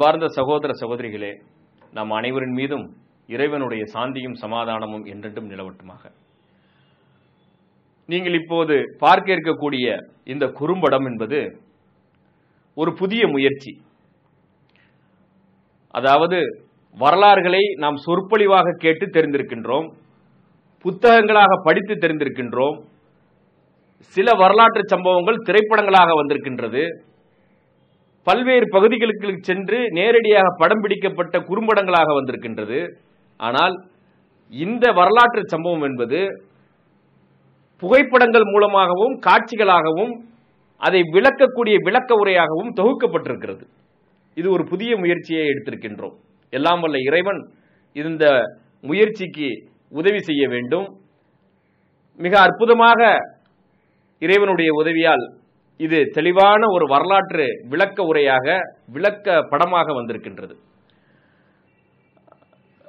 அன்பார்ந்த சகோதர சகோதரிகளே, நம் அனைவரின் மீதும் இறைவனுடைய சாந்தியும் சமாதானமும் என்றென்றும் நிலவட்டுமாக. நீங்கள் இப்போது பார்க்க இருக்கக்கூடிய இந்த குறும்படம் என்பது ஒரு புதிய முயற்சி. அதாவது வரலாறுகளை நாம் சொற்பொழிவாக கேட்டு தெரிந்திருக்கின்றோம், புத்தகங்களாக படித்து தெரிந்திருக்கின்றோம், சில வரலாற்று சம்பவங்கள் திரைப்படங்களாக வந்திருக்கின்றது, பல்வேறு பகுதிகளுக்கு சென்று நேரடியாக படம் பிடிக்கப்பட்ட குறும்படங்களாக வந்திருக்கின்றது. ஆனால் இந்த வரலாற்று சம்பவம் என்பது புகைப்படங்கள் மூலமாகவும் காட்சிகளாகவும் அதை விளக்கக்கூடிய விளக்க உரையாகவும் தொகுக்கப்பட்டிருக்கிறது. இது ஒரு புதிய முயற்சியை எடுத்திருக்கின்றோம். எல்லாம் வல்ல இறைவன் இந்த முயற்சிக்கு உதவி செய்ய வேண்டும். மிக அற்புதமாக இறைவனுடைய உதவியால் இது தெளிவான ஒரு வரலாற்று விளக்க உரையாக விளக்க படமாக வந்திருக்கின்றது.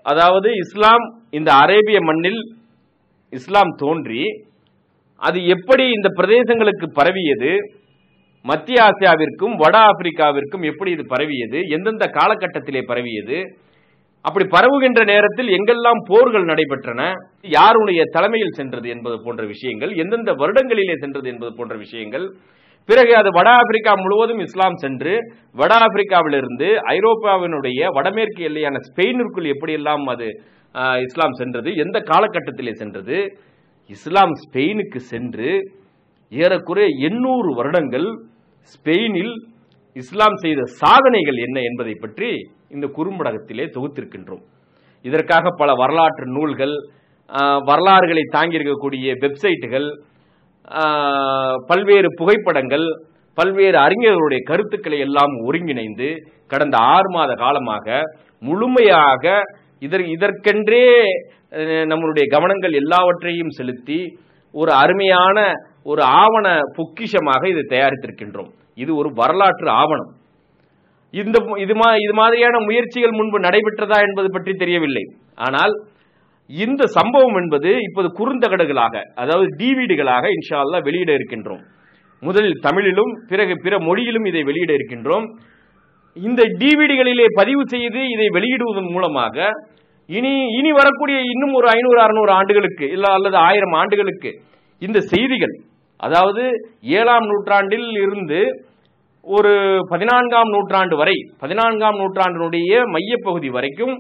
அதாவது இஸ்லாம் இந்த அரேபிய மண்ணில் இஸ்லாம் தோன்றி அது எப்படி இந்த பிரதேசங்களுக்கு பரவியது, மத்திய ஆசியாவிற்கும் வட ஆப்பிரிக்காவிற்கும் எப்படி இது பரவியது, எந்தெந்த காலகட்டத்திலே பரவியது, அப்படி பரவுகின்ற நேரத்தில் எங்கெல்லாம் போர்கள் நடைபெற்றன, யாருடைய தலைமையில் சென்றது என்பது போன்ற விஷயங்கள், எந்தெந்த வருடங்களிலே சென்றது என்பது போன்ற விஷயங்கள், பிறகு அது வட ஆப்பிரிக்கா முழுவதும் இஸ்லாம் சென்று வட ஆப்பிரிக்காவிலிருந்து ஐரோப்பாவினுடைய வடமேற்கு எல்லையான ஸ்பெயினிற்குள் எப்படியெல்லாம் அது இஸ்லாம் சென்றது, எந்த காலகட்டத்திலே சென்றது, இஸ்லாம் ஸ்பெயினுக்கு சென்று ஏறக்குறைய 800 வருடங்கள் ஸ்பெயினில் இஸ்லாம் செய்த சாதனைகள் என்ன என்பதை பற்றி இந்த குறும்படத்திலே தொகுத்திருக்கின்றோம். இதற்காக பல வரலாற்று நூல்கள், வரலாறுகளை தாங்கியிருக்கக்கூடிய வெப்சைட்டுகள், பல்வேறு புகைப்படங்கள், பல்வேறு அறிஞர்களுடைய கருத்துக்களை எல்லாம் ஒருங்கிணைந்து கடந்த 6 மாத காலமாக முழுமையாக இதற்கென்றே நம்முடைய கவனங்கள் எல்லாவற்றையும் செலுத்தி ஒரு அருமையான ஒரு ஆவண பொக்கிஷமாக இதை தயாரித்திருக்கின்றோம். இது ஒரு வரலாற்று ஆவணம். இது மாதிரியான முயற்சிகள் முன்பு நடைபெற்றதா என்பது பற்றி தெரியவில்லை. ஆனால் இந்த சம்பவம் என்பது இப்போது குறுந்தகடுகளாக, அதாவது டிவிடிகளாக இன்ஷா அல்லாஹ் வெளியிட இருக்கின்றோம். முதலில் தமிழிலும் பிறகு பிற மொழியிலும் இதை வெளியிட இருக்கின்றோம். இந்த டிவிடிகளிலே பதிவு செய்து இதை வெளியிடுவதன் மூலமாக இனி வரக்கூடிய இன்னும் ஒரு 500-600 ஆண்டுகளுக்கு அல்லது 1000 ஆண்டுகளுக்கு இந்த செய்திகள், அதாவது 7ஆம் நூற்றாண்டில் இருந்து ஒரு 14ஆம் நூற்றாண்டு வரை, 14ஆம் நூற்றாண்டினுடைய மையப்பகுதி வரைக்கும்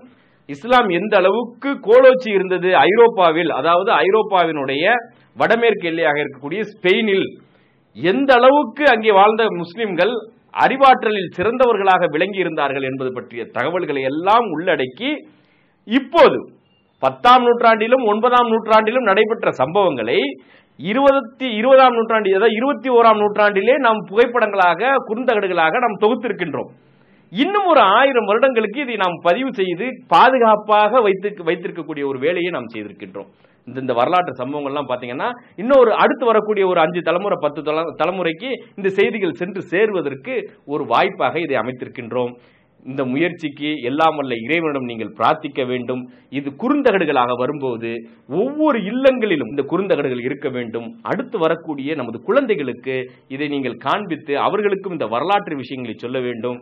இஸ்லாம் எந்த அளவுக்கு கோலோச்சி இருந்தது ஐரோப்பாவில், அதாவது ஐரோப்பாவினுடைய வடமேற்கு எல்லையாக இருக்கக்கூடிய ஸ்பெயினில் எந்த அளவுக்கு அங்கே வாழ்ந்த முஸ்லிம்கள் அறிவாற்றலில் சிறந்தவர்களாக விளங்கி இருந்தார்கள் என்பது பற்றிய தகவல்களை எல்லாம் உள்ளடக்கி இப்போது 10ஆம் நூற்றாண்டிலும் 9ஆம் நூற்றாண்டிலும் நடைபெற்ற சம்பவங்களை 20ஆம் நூற்றாண்டில், அதாவது 21ஆம் நூற்றாண்டிலே நாம் புகைப்படங்களாக குறுந்தகடுகளாக நாம் தொகுத்திருக்கின்றோம். இன்னும் ஒரு 1000 வருடங்களுக்கு இதை நாம் பதிவு செய்து பாதுகாப்பாக வைத்திருக்கக்கூடிய ஒரு வேலையை நாம் செய்திருக்கின்றோம். இந்த வரலாற்று சம்பவங்கள்லாம் பாத்தீங்கன்னா இன்னொரு அடுத்து வரக்கூடிய ஒரு 5 தலைமுறை 10 தலைமுறைக்கு இந்த செய்திகள் சென்று சேருவதற்கு ஒரு வாய்ப்பாக இதை அமைத்திருக்கின்றோம். இந்த முயற்சிக்கு எல்லாம் வல்ல இறைவனிடம் நீங்கள் பிரார்த்திக்க வேண்டும். இது குறுந்தகடுகளாக வரும்போது ஒவ்வொரு இல்லங்களிலும் இந்த குறுந்தகடுகள் இருக்க வேண்டும். அடுத்து வரக்கூடிய நமது குழந்தைகளுக்கு இதை நீங்கள் காண்பித்து அவர்களுக்கும் இந்த வரலாற்று விஷயங்களை சொல்ல வேண்டும்.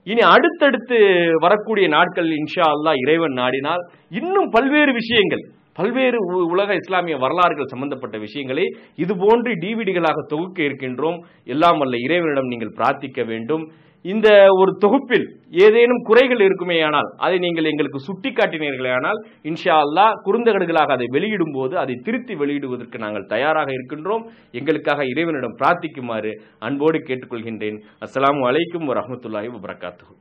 இனி அடுத்தடுத்து வரக்கூடிய நாட்களில் இன்ஷா அல்லாஹ் இறைவன் நாடினால் இன்னும் பல்வேறு விஷயங்கள், பல்வேறு உலக இஸ்லாமிய வரலாறுகள் சம்பந்தப்பட்ட விஷயங்களை இது போன்று டிவிடிகளாக தொகுக்க இருக்கின்றோம். எல்லாம் வல்ல இறைவனிடம் நீங்கள் பிரார்த்திக்க வேண்டும். இந்த ஒரு தொகுப்பில் ஏதேனும் குறைகள் இருக்குமேயானால் அதை நீங்கள் எங்களுக்கு சுட்டிக்காட்டினீர்களானால் இன்ஷா அல்லாஹ் குறுந்தகடுகளாக அதை வெளியிடும் போது அதை திருத்தி வெளியிடுவதற்கு நாங்கள் தயாராக இருக்கின்றோம். எங்களுக்காக இறைவனிடம் பிரார்த்திக்குமாறு அன்போடு கேட்டுக்கொள்கின்றேன். அஸ்ஸலாமு அலைக்கும் வரஹ்மத்துல்லாஹி வபரகாத்துஹு.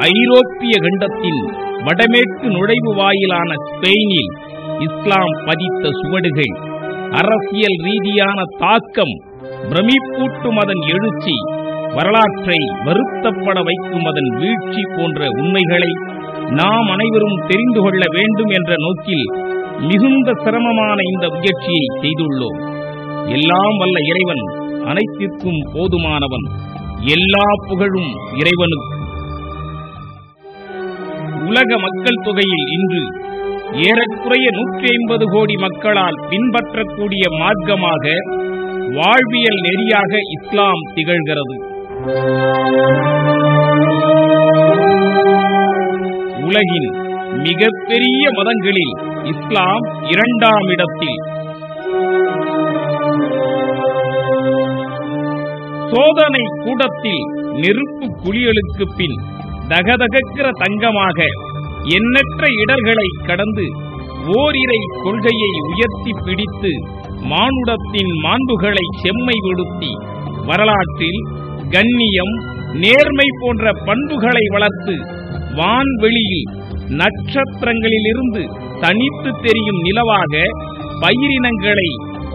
ஐரோப்பிய கண்டத்தில் வடமேற்கு நுழைவு வாயிலான ஸ்பெயினில் இஸ்லாம் பதித்த சுவடுகள், அரசியல் ரீதியான தாக்கம், பிரமிப்பூட்டும் அதன் எழுச்சி, வரலாற்றை வருத்தப்பட வைக்கும் அதன் வீழ்ச்சி போன்ற உண்மைகளை நாம் அனைவரும் தெரிந்து கொள்ள வேண்டும் என்ற நோக்கில் மிகுந்த சிரமமான இந்த முயற்சியை செய்துள்ளோம். எல்லாம் வல்ல இறைவன் அனைத்திற்கும் போதுமானவன். எல்லா புகழும் இறைவனுக்கு. உலக மக்கள் தொகையில் இன்று ஏறக்குறைய 150 கோடி மக்களால் பின்பற்றக்கூடிய மார்க்கமாக, வாழ்வியல் நெறியாக இஸ்லாம் திகழ்கிறது. உலகின் மிகப்பெரிய மதங்களில் இஸ்லாம் 2ஆம் இடத்தில். சோதனை கூடத்தில் நெருப்பு குளியலுக்கு பின் தகதகிற தங்கமாக எண்ணற்ற இடர்களை கடந்து ஓரிரை கொள்கையை உயர்த்தி பிடித்து மானுடத்தின் மாண்புகளை செம்மைப்படுத்தி வரலாற்றில் கண்ணியம், நேர்மை போன்ற பண்புகளை வளர்த்து வான்வெளியில் நட்சத்திரங்களிலிருந்து தனித்து தெரியும் நிலவாக பயிரினங்களை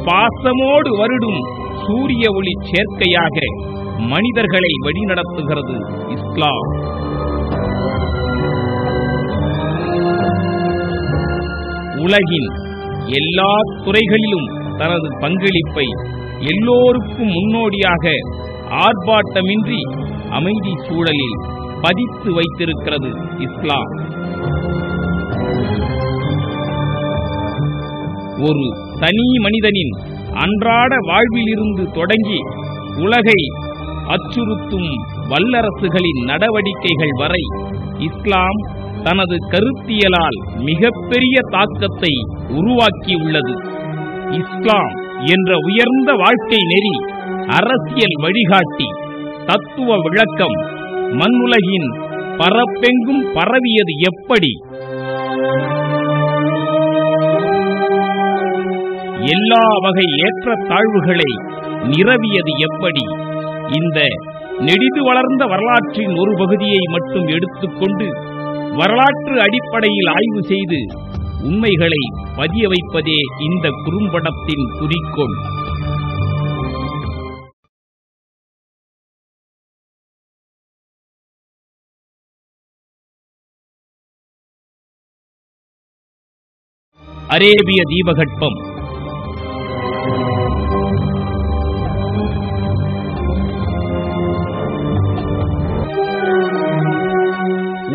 பாசமோடு வருடும் சூரிய ஒளி சேர்க்கையாக மனிதர்களை வழிநடத்துகிறது இஸ்லாம். உலகின் எல்லா துறைகளிலும் தனது பங்களிப்பை எல்லோருக்கும் முன்னோடியாக ஆர்ப்பாட்டமின்றி அமைதி சூழலில் பதித்து வைத்திருக்கிறது இஸ்லாம். ஒரு தனி மனிதனின் அன்றாட வாழ்விலிருந்து தொடங்கி உலகை அச்சுறுத்தும் வல்லரசுகளின் நடவடிக்கைகள் வரை இஸ்லாம் தனது கருத்தியலால் மிகப்பெரிய தாக்கத்தை உருவாக்கியுள்ளது. இஸ்லாம் என்ற உயர்ந்த வாழ்க்கை நெறி, அரசியல் வழிகாட்டி, தத்துவ விளக்கம் மண்ணுலகின் பரப்பெங்கும் பரவியது எப்படி? எல்லா வகை ஏற்ற தாழ்வுகளை நிரவியது எப்படி? இந்த நெடிது வளர்ந்த வரலாற்றின் ஒரு பகுதியை மட்டும் எடுத்துக்கொண்டு வரலாற்று அடிப்படையில் ஆய்வு செய்து உண்மைகளை பதிய வைப்பதே இந்த குறும்படத்தின் குறிக்கோள். அரேபிய தீபகற்பம்.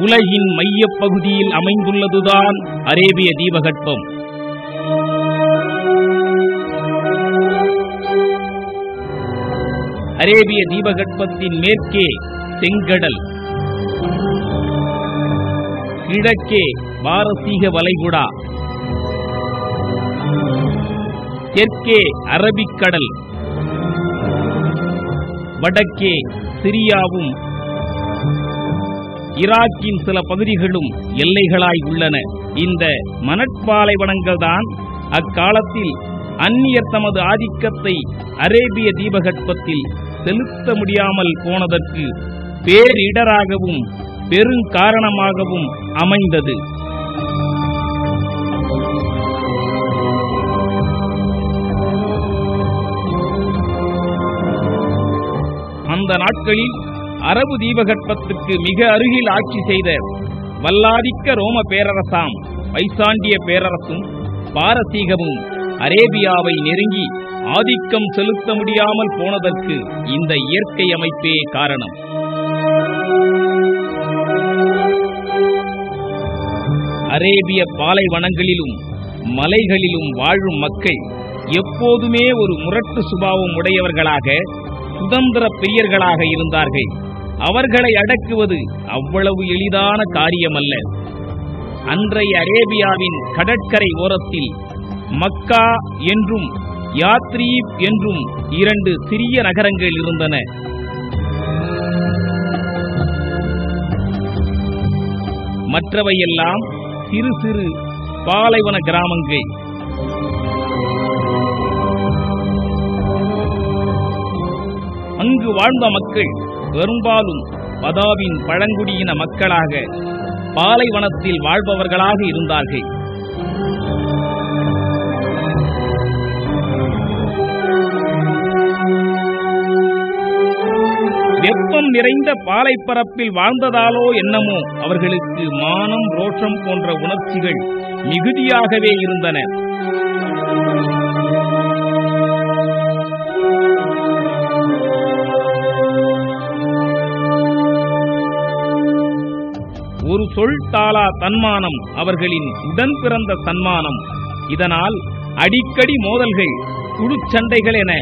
உலகின் மையப் பகுதியில் அமைந்துள்ளதுதான் அரேபிய தீபகற்பம். அரேபிய தீபகற்பத்தின் மேற்கே செங்கடல், கிழக்கே பாரசீக வளைகுடா, தெற்கே அரபிக்கடல், வடக்கே சிரியாவும் ஈராக்கின் சில பகுதிகளும் எல்லைகளாய் உள்ளன. இந்த மணற்பாலைவனங்கள் தான் அக்காலத்தில் அந்நியர் தமது ஆதிக்கத்தை அரேபிய தீபகற்பத்தில் செலுத்த முடியாமல் போனதற்கு பேரிடராகவும் பெருங்காரணமாகவும் அமைந்தது. அந்த நாட்களில் அரபு தீபகற்பத்துக்கு மிக அருகில் ஆட்சி செய்த வல்லாதிக்க ரோம பேரரசாம் பைசாண்டிய பேரரசும் பாரசீகமும் அரேபியாவை நெருங்கி ஆதிக்கம் செலுத்த முடியாமல் போனதற்கு இந்த இயற்கை அமைப்பே காரணம். அரேபிய பாலைவனங்களிலும் மலைகளிலும் வாழும் மக்கள் எப்போதுமே ஒரு முரட்டு சுபாவம் உடையவர்களாக, சுதந்திர பிரியர்களாக இருந்தார்கள். அவர்களை அடக்குவது அவ்வளவு எளிதான காரியமல்ல. அன்றைய அரேபியாவின் கடற்கரை ஓரத்தில் மக்கா என்றும் யாத்ரீப் என்றும் 2 சிறிய நகரங்கள் இருந்தன. மற்றவையெல்லாம் சிறு சிறு பாலைவன கிராமங்கள். அங்கு வாழ்ந்த மக்கள் பெரும்பாலும் பதாவின் பழங்குடியின மக்களாக பாலைவனத்தில் வாழ்பவர்களாக இருந்தார்கள். வெப்பம் நிறைந்த பாலைப்பரப்பில் வாழ்ந்ததாலோ என்னமோ அவர்களுக்கு மானம், ரோஷம் போன்ற உணர்ச்சிகள் மிகுதியாகவே இருந்தன. ஒரு சொல் தாளா தன்மானம் அவர்களின் உடன் பிறந்த சன்மானம். இதனால் அடிக்கடி மோதல்கள், குழுச்சண்டைகள் என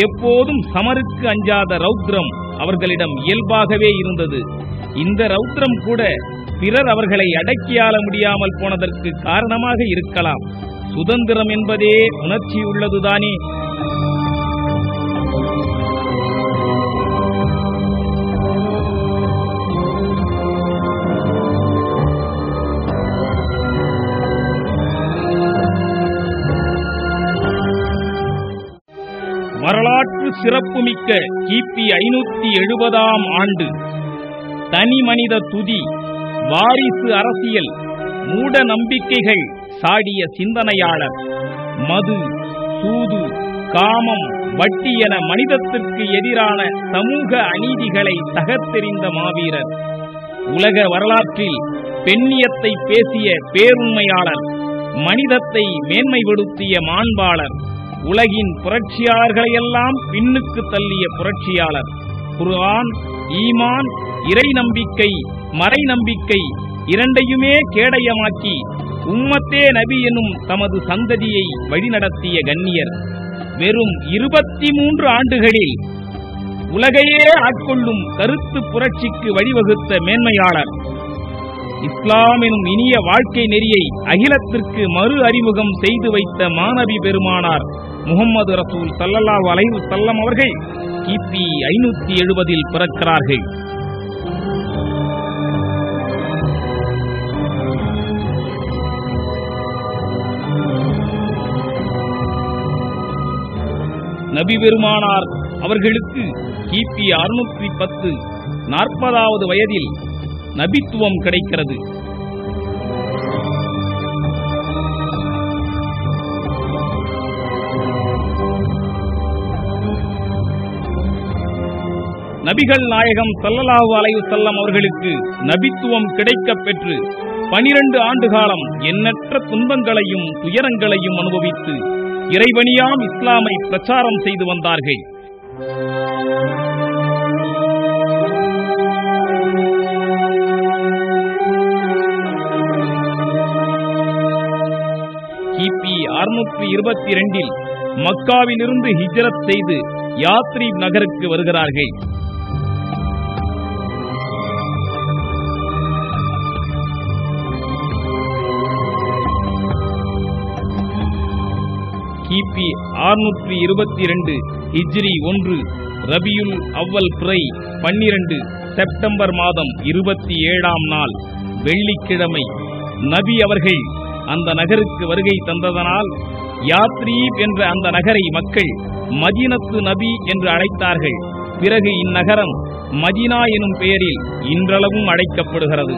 எப்போதும் சமருக்கு அஞ்சாத ரௌத்ரம் அவர்களிடம் இயல்பாகவே இருந்தது. இந்த ரௌத்ரம் கூட பிறர் அவர்களை அடக்கியாள முடியாமல் போனதற்கு காரணமாக இருக்கலாம். சுதந்திரம் என்பதே உணர்ச்சி உள்ளதுதானே. வரலாற்று சிறப்புமிக்க கிபி 570 ஆண்டு. தனி மனித துதி, வாரிசு அரசியல், மூட நம்பிக்கைகள் சாடிய சிந்தனையாளர், மது, சூது, காமம், வட்டி என மனிதத்திற்கு எதிரான சமூக அநீதிகளை தகர்த்தெறிந்த மாவீரர். உலக வரலாற்றில் பெண்ணியத்தை பேசிய பேருண்மையாளர், மனிதத்தை மேன்மைப்படுத்திய மாண்பாளர், உலகின் புரட்சியாளர்களையெல்லாம் பின்னுக்கு தள்ளிய புரட்சியாளர். குர்ஆன், ஈமான், இறை நம்பிக்கை, மறை நம்பிக்கை இரண்டையுமே கேடயமாக்கி உம்மத்தே நபி எனும் தமது சந்ததியை வழிநடத்திய கண்ணியர். வெறும் 23 ஆண்டுகளில் உலகையே ஆட்கொள்ளும் கருத்து புரட்சிக்கு வழிவகுத்த மேன்மையாளர். இஸ்லாம் எனும் இனிய வாழ்க்கை நெறியை அகிலத்திற்கு மறு அறிமுகம் செய்து வைத்த மாநபி பெருமானார் முஹம்மது ரசூல் ஸல்லல்லாஹு அலைஹி வஸல்லம் அவர்கள் கிபி 570 பிறக்கிறார்கள். நபி பெருமானார் அவர்களுக்கு கிபி 610 40வது வயதில் நபித்துவம் கிடைக்கிறது. நபிகள் நாயகம் ஸல்லல்லாஹு அலைஹி வஸல்லம் அவர்களுக்கு நபித்துவம் கிடைக்கப் பெற்று 12 ஆண்டு காலம் எண்ணற்ற துன்பங்களையும் துயரங்களையும் அனுபவித்து இறைவனியாம் இஸ்லாமை பிரச்சாரம் செய்து வந்தார்கள். கிபி 622 மக்காவிலிருந்து ஹிஜ்ரத் செய்து யாத்ரீப் நகருக்கு வருகிறார்கள். கிபி 622 ஹிஜ்ரி 1 ரபியுல் அவ்வல் பிறை 12 செப்டம்பர் மாதம் 27ஆம் நாள் வெள்ளிக்கிழமை நபி அவர்கள் அந்த நகருக்கு வருகை தந்ததனால் யாத்ரீப் என்ற அந்த நகரை மக்கள் மதீனத்து நபி என்று அழைத்தார்கள். பிறகு இந்நகரம் மதீனா எனும் பெயரில் இன்றளவும் அழைக்கப்படுகிறது.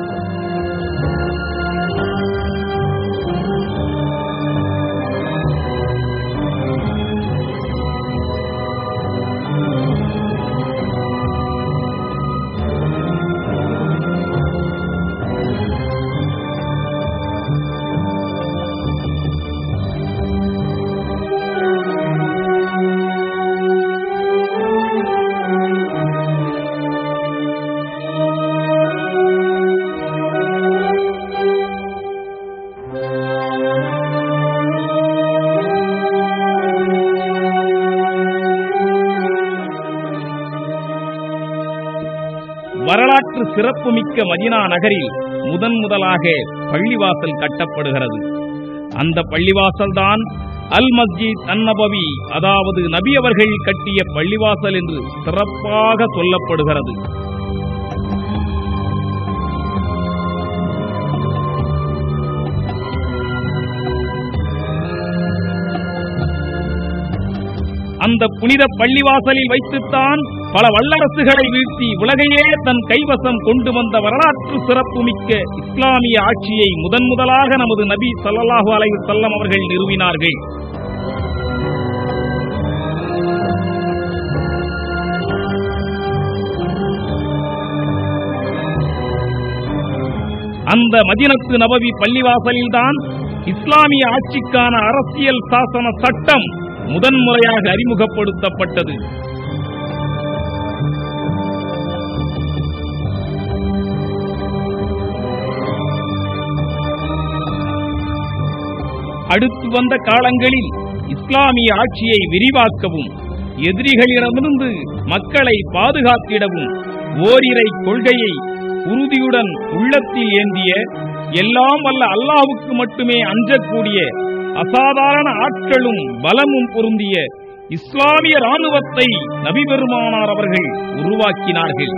வரலாற்று சிறப்புமிக்க மதீனா நகரில் முதலாக பள்ளிவாசல் கட்டப்படுகிறது. அந்த பள்ளிவாசல்தான் அல் மஸ்ஜித் அன்-நபவி, அதாவது நபி அவர்கள் கட்டிய பள்ளிவாசல் என்று சிறப்பாக சொல்லப்படுகிறது. அந்த புனித பள்ளிவாசலில் வைத்துத்தான் பல வல்லரசுகளை வீழ்த்தி உலகையே தன் கைவசம் கொண்டு வந்த வரலாற்று சிறப்புமிக்க இஸ்லாமிய ஆட்சியை முதலாக நமது நபி ஸல்லல்லாஹு அலைஹி வஸல்லம் அவர்கள் நிறுவினார்கள். அந்த மதீனத்து நபவி பள்ளிவாசலில்தான் இஸ்லாமிய ஆட்சிக்கான அரசியல் சாசன சட்டம் முதன்முறையாக அறிமுகப்படுத்தப்பட்டது. அடுத்து வந்த காலங்களில் இஸ்லாமிய ஆட்சியை விரிவாக்கவும் எதிரிகளிடமிருந்து மக்களை பாதுகாத்திடவும் ஓரிரை கொள்கையை உறுதியுடன் உள்ளத்தில் ஏந்திய எல்லாம் வல்ல அல்லாஹ்வுக்கு மட்டுமே அஞ்சக்கூடிய அசாதாரண ஆற்றலும் பலமும் பொருந்திய இஸ்லாமிய ராணுவத்தை நபி பெருமானார் அவர்கள் உருவாக்கினார்கள்.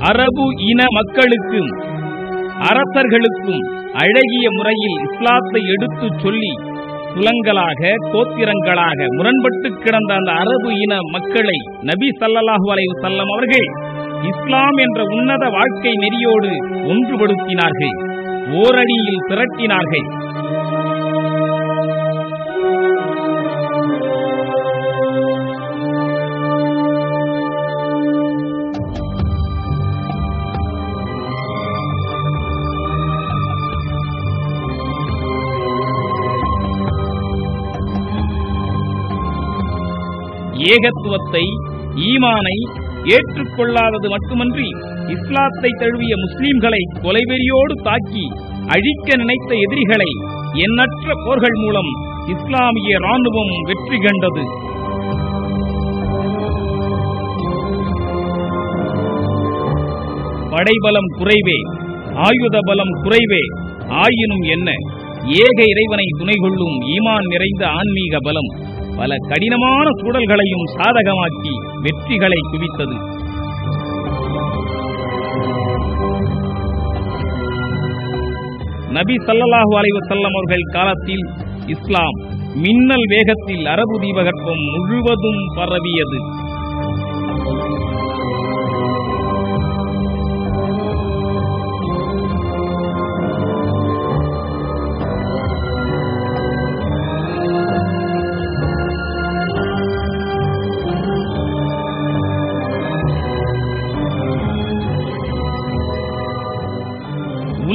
அரபு இன மக்களுக்கும் அரசர்களுக்கும் அழகிய முறையில் இஸ்லாத்தை எடுத்துச் சொல்லி குலங்களாக கோத்திரங்களாக முரண்பட்டு கிடந்த அந்த அரபு இன மக்களை நபி ஸல்லல்லாஹு அலைஹி வஸல்லம் அவர்கள் இஸ்லாம் என்ற உன்னத வாழ்க்கை நெறியோடு ஒன்றுபடுத்தினார்கள், ஓரடியில் திரட்டினார்கள். ஏகத்துவத்தை, ஈமானை ஏற்றுக்கொள்ளாதது மட்டுமன்றி இஸ்லாத்தை தழுவிய முஸ்லிம்களை கொலைவெறியோடு தாக்கி அழிக்க நினைத்த எதிரிகளை எண்ணற்ற போர்கள் மூலம் இஸ்லாமிய ராணுவம் வெற்றி கண்டது. படைபலம் குறைவே, ஆயுத பலம் குறைவே, ஆயினும் என்ன ஏக இறைவனை துணை கொள்ளும் ஈமான் நிறைந்த ஆன்மீக பலம் பல கடினமான சூழல்களையும் சாதகமாக்கி வெற்றிகளை குவித்தது. நபி ஸல்லல்லாஹு அலைஹி வஸல்லம் அவர்கள் காலத்தில் இஸ்லாம் மின்னல் வேகத்தில் அரபு தீபகற்பம் முழுவதும் பரவியது.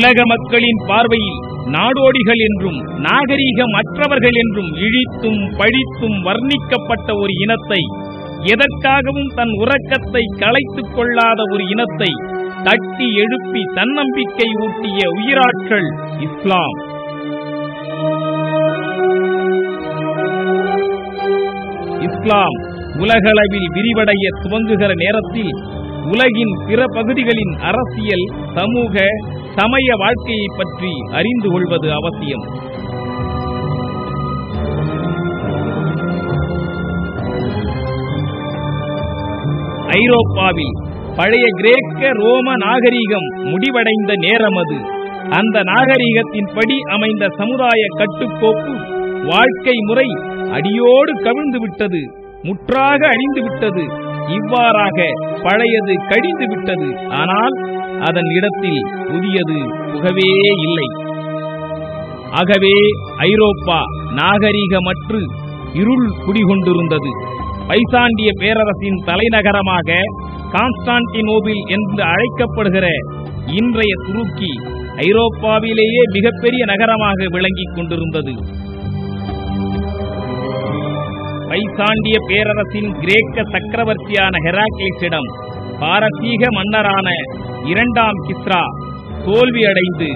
உலக மக்களின் பார்வையில் நாடோடிகள் என்றும் நாகரீகம் அற்றவர்கள் என்றும் இழித்தும் பழித்தும் வர்ணிக்கப்பட்ட ஒரு இனத்தை, எதற்காகவும் தன் உறக்கத்தை கலைத்துக் கொள்ளாத ஒரு இனத்தை தட்டி எழுப்பி தன்னம்பிக்கை ஊட்டிய உயிராற்றல் இஸ்லாம். இஸ்லாம் உலகளவில் விரிவடைய துவங்குகிற நேரத்தில் உலகின் பிற பகுதிகளின் அரசியல், சமூக, சமய வாழ்க்கையை பற்றி அறிந்து கொள்வது அவசியம். ஐரோப்பாவில் பழைய கிரேக்க ரோம நாகரிகம் முடிவடைந்த நேரம் அது. அந்த நாகரிகத்தின் படி அமைந்த சமுதாய கட்டுக்கோப்பு, வாழ்க்கை முறை அடியோடு கவிழ்ந்து விட்டது, முற்றாக அழிந்து விட்டது. இவ்வாறாக பழையது கழிந்து விட்டது. ஆனால் அதன் இடத்தில் புதியது புகவே இல்லை. ஆகவே ஐரோப்பா நாகரிகமற்று இருள் குடிகொண்டிருந்தது. பைசாண்டிய பேரரசின் தலைநகரமாக கான்ஸ்டான்டினோபிள் என்று அழைக்கப்படுகிற இன்றைய துருக்கி ஐரோப்பாவிலேயே மிகப்பெரிய நகரமாக விளங்கிக் கொண்டிருந்தது. பைசாண்டிய பேரரசின் கிரேக்க சக்கரவர்த்தியான ஹெராக்லிஸிடம் பாரசீக மன்னரான இரண்டாம் கிஸ்ரா தோல்வியடைந்து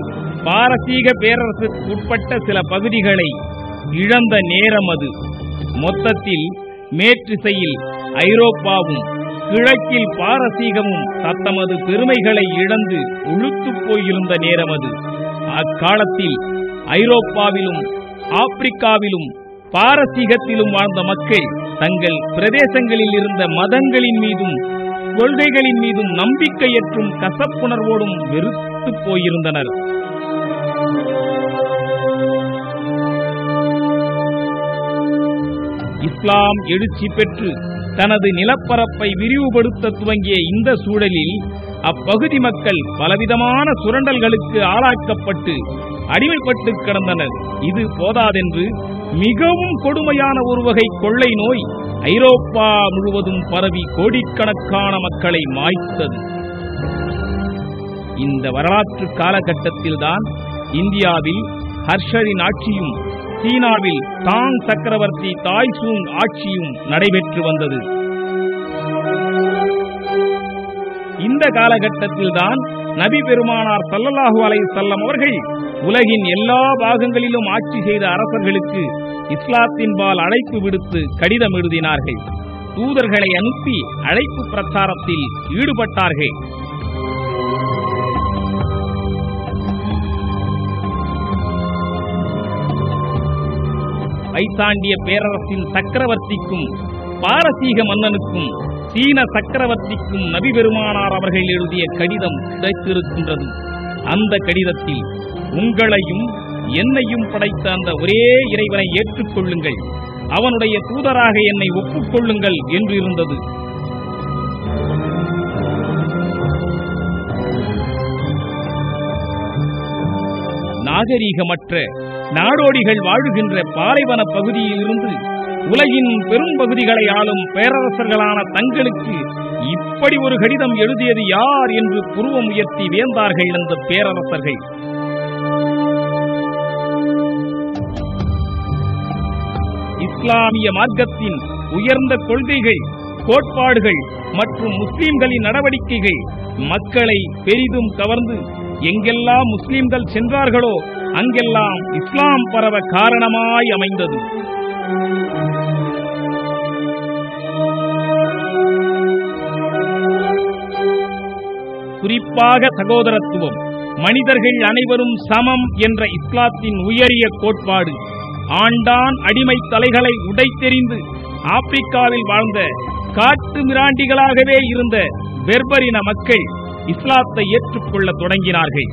பாரசீக பேரரசுக்கு உட்பட்ட சில பகுதிகளை இழந்த நேரம் அது. மொத்தத்தில் மேற்றிசையில் ஐரோப்பாவும் கிழக்கில் பாரசீகமும் தத்தமது பெருமைகளை இழந்து உளுத்துப் போயிருந்த நேரம் அது. அக்காலத்தில் ஐரோப்பாவிலும் ஆப்பிரிக்காவிலும் பாரசீகத்திலும் வாழ்ந்த மக்கள் தங்கள் பிரதேசங்களில் இருந்த மதங்களின் மீதும் கொள்கைகளின் மீதும் நம்பிக்கையற்றும் கசப்புணர்வோடும் வெறுத்து போயிருந்தனர். இஸ்லாம் எழுச்சி பெற்று தனது நிலப்பரப்பை விரிவுபடுத்த துவங்கிய இந்த சூழலில் அப்பகுதி மக்கள் பலவிதமான சுரண்டல்களுக்கு ஆளாக்கப்பட்டு அடிமைப்பட்டு கிடந்தனர். இது போதாதென்று மிகவும் கொடுமையான ஒரு வகை கொள்ளை நோய் ஐரோப்பா முழுவதும் பரவி கோடிக்கணக்கான மக்களை மாய்த்தது. இந்த வரலாற்று காலகட்டத்தில்தான் இந்தியாவில் ஹர்ஷரின் ஆட்சியும் சீனாவில் தாங் சக்கரவர்த்தி தாய்சூங் ஆட்சியும் நடைபெற்று வந்தது. இந்த காலகட்டத்தில்தான் நபி பெருமானார் ஸல்லல்லாஹு அலைஹி வஸல்லம் அவர்கள் உலகின் எல்லா பாகங்களிலும் ஆட்சி செய்த அரசர்களுக்கு இஸ்லாத்தின்பால் அழைப்பு விடுத்து கடிதம் எழுதினார்கள். தூதர்களை அனுப்பி அழைப்பு பிரச்சாரத்தில் ஈடுபட்டார்கள். பைசாண்டிய பேரரசின் சக்கரவர்த்திக்கும் பாரசீக மன்னனுக்கும் சீன சக்கரவர்த்திக்கும் நபி பெருமானார் அவர்கள் எழுதிய கடிதம் கிடைத்திருக்கின்றது. அந்த கடிதத்தில் உங்களையும் என்னையும் படைத்த அந்த ஒரே இறைவனை ஏற்றுக்கொள்ளுங்கள், அவனுடைய தூதராக என்னை ஒப்புக்கொள்ளுங்கள் என்று இருந்தது. நாகரீகமற்ற நாடோடிகள் வாழுகின்ற பாலைவன பகுதியில் இருந்து உலகின் பெரும் பகுதிகளை ஆளும் பேரரசர்களான தங்களுக்கு இப்படி ஒரு கடிதம் எழுதியது யார் என்று புருவம் உயர்த்தி வியந்தார்கள் அந்த பேரரசர்கள். இஸ்லாமிய மார்க்கத்தின் உயர்ந்த கொள்கைகள், கோட்பாடுகள் மற்றும் முஸ்லிம்களின் நடவடிக்கைகள் மக்களை பெரிதும் கவர்ந்து எங்கெல்லாம் முஸ்லிம்கள் சென்றார்களோ அங்கெல்லாம் இஸ்லாம் பரவ காரணமாய் அமைந்தது. குறிப்பாக சகோதரத்துவம், மனிதர்கள் அனைவரும் சமம் என்ற இஸ்லாத்தின் உயரிய கோட்பாடு ஆண்டான் அடிமை தலைகளை உடைத்தெறிந்து ஆப்பிரிக்காவில் வாழ்ந்த காட்டு மிராண்டிகளாகவே இருந்த பெர்பரின மக்கள் இஸ்லாத்தை ஏற்றுக்கொள்ள தொடங்கினார்கள்.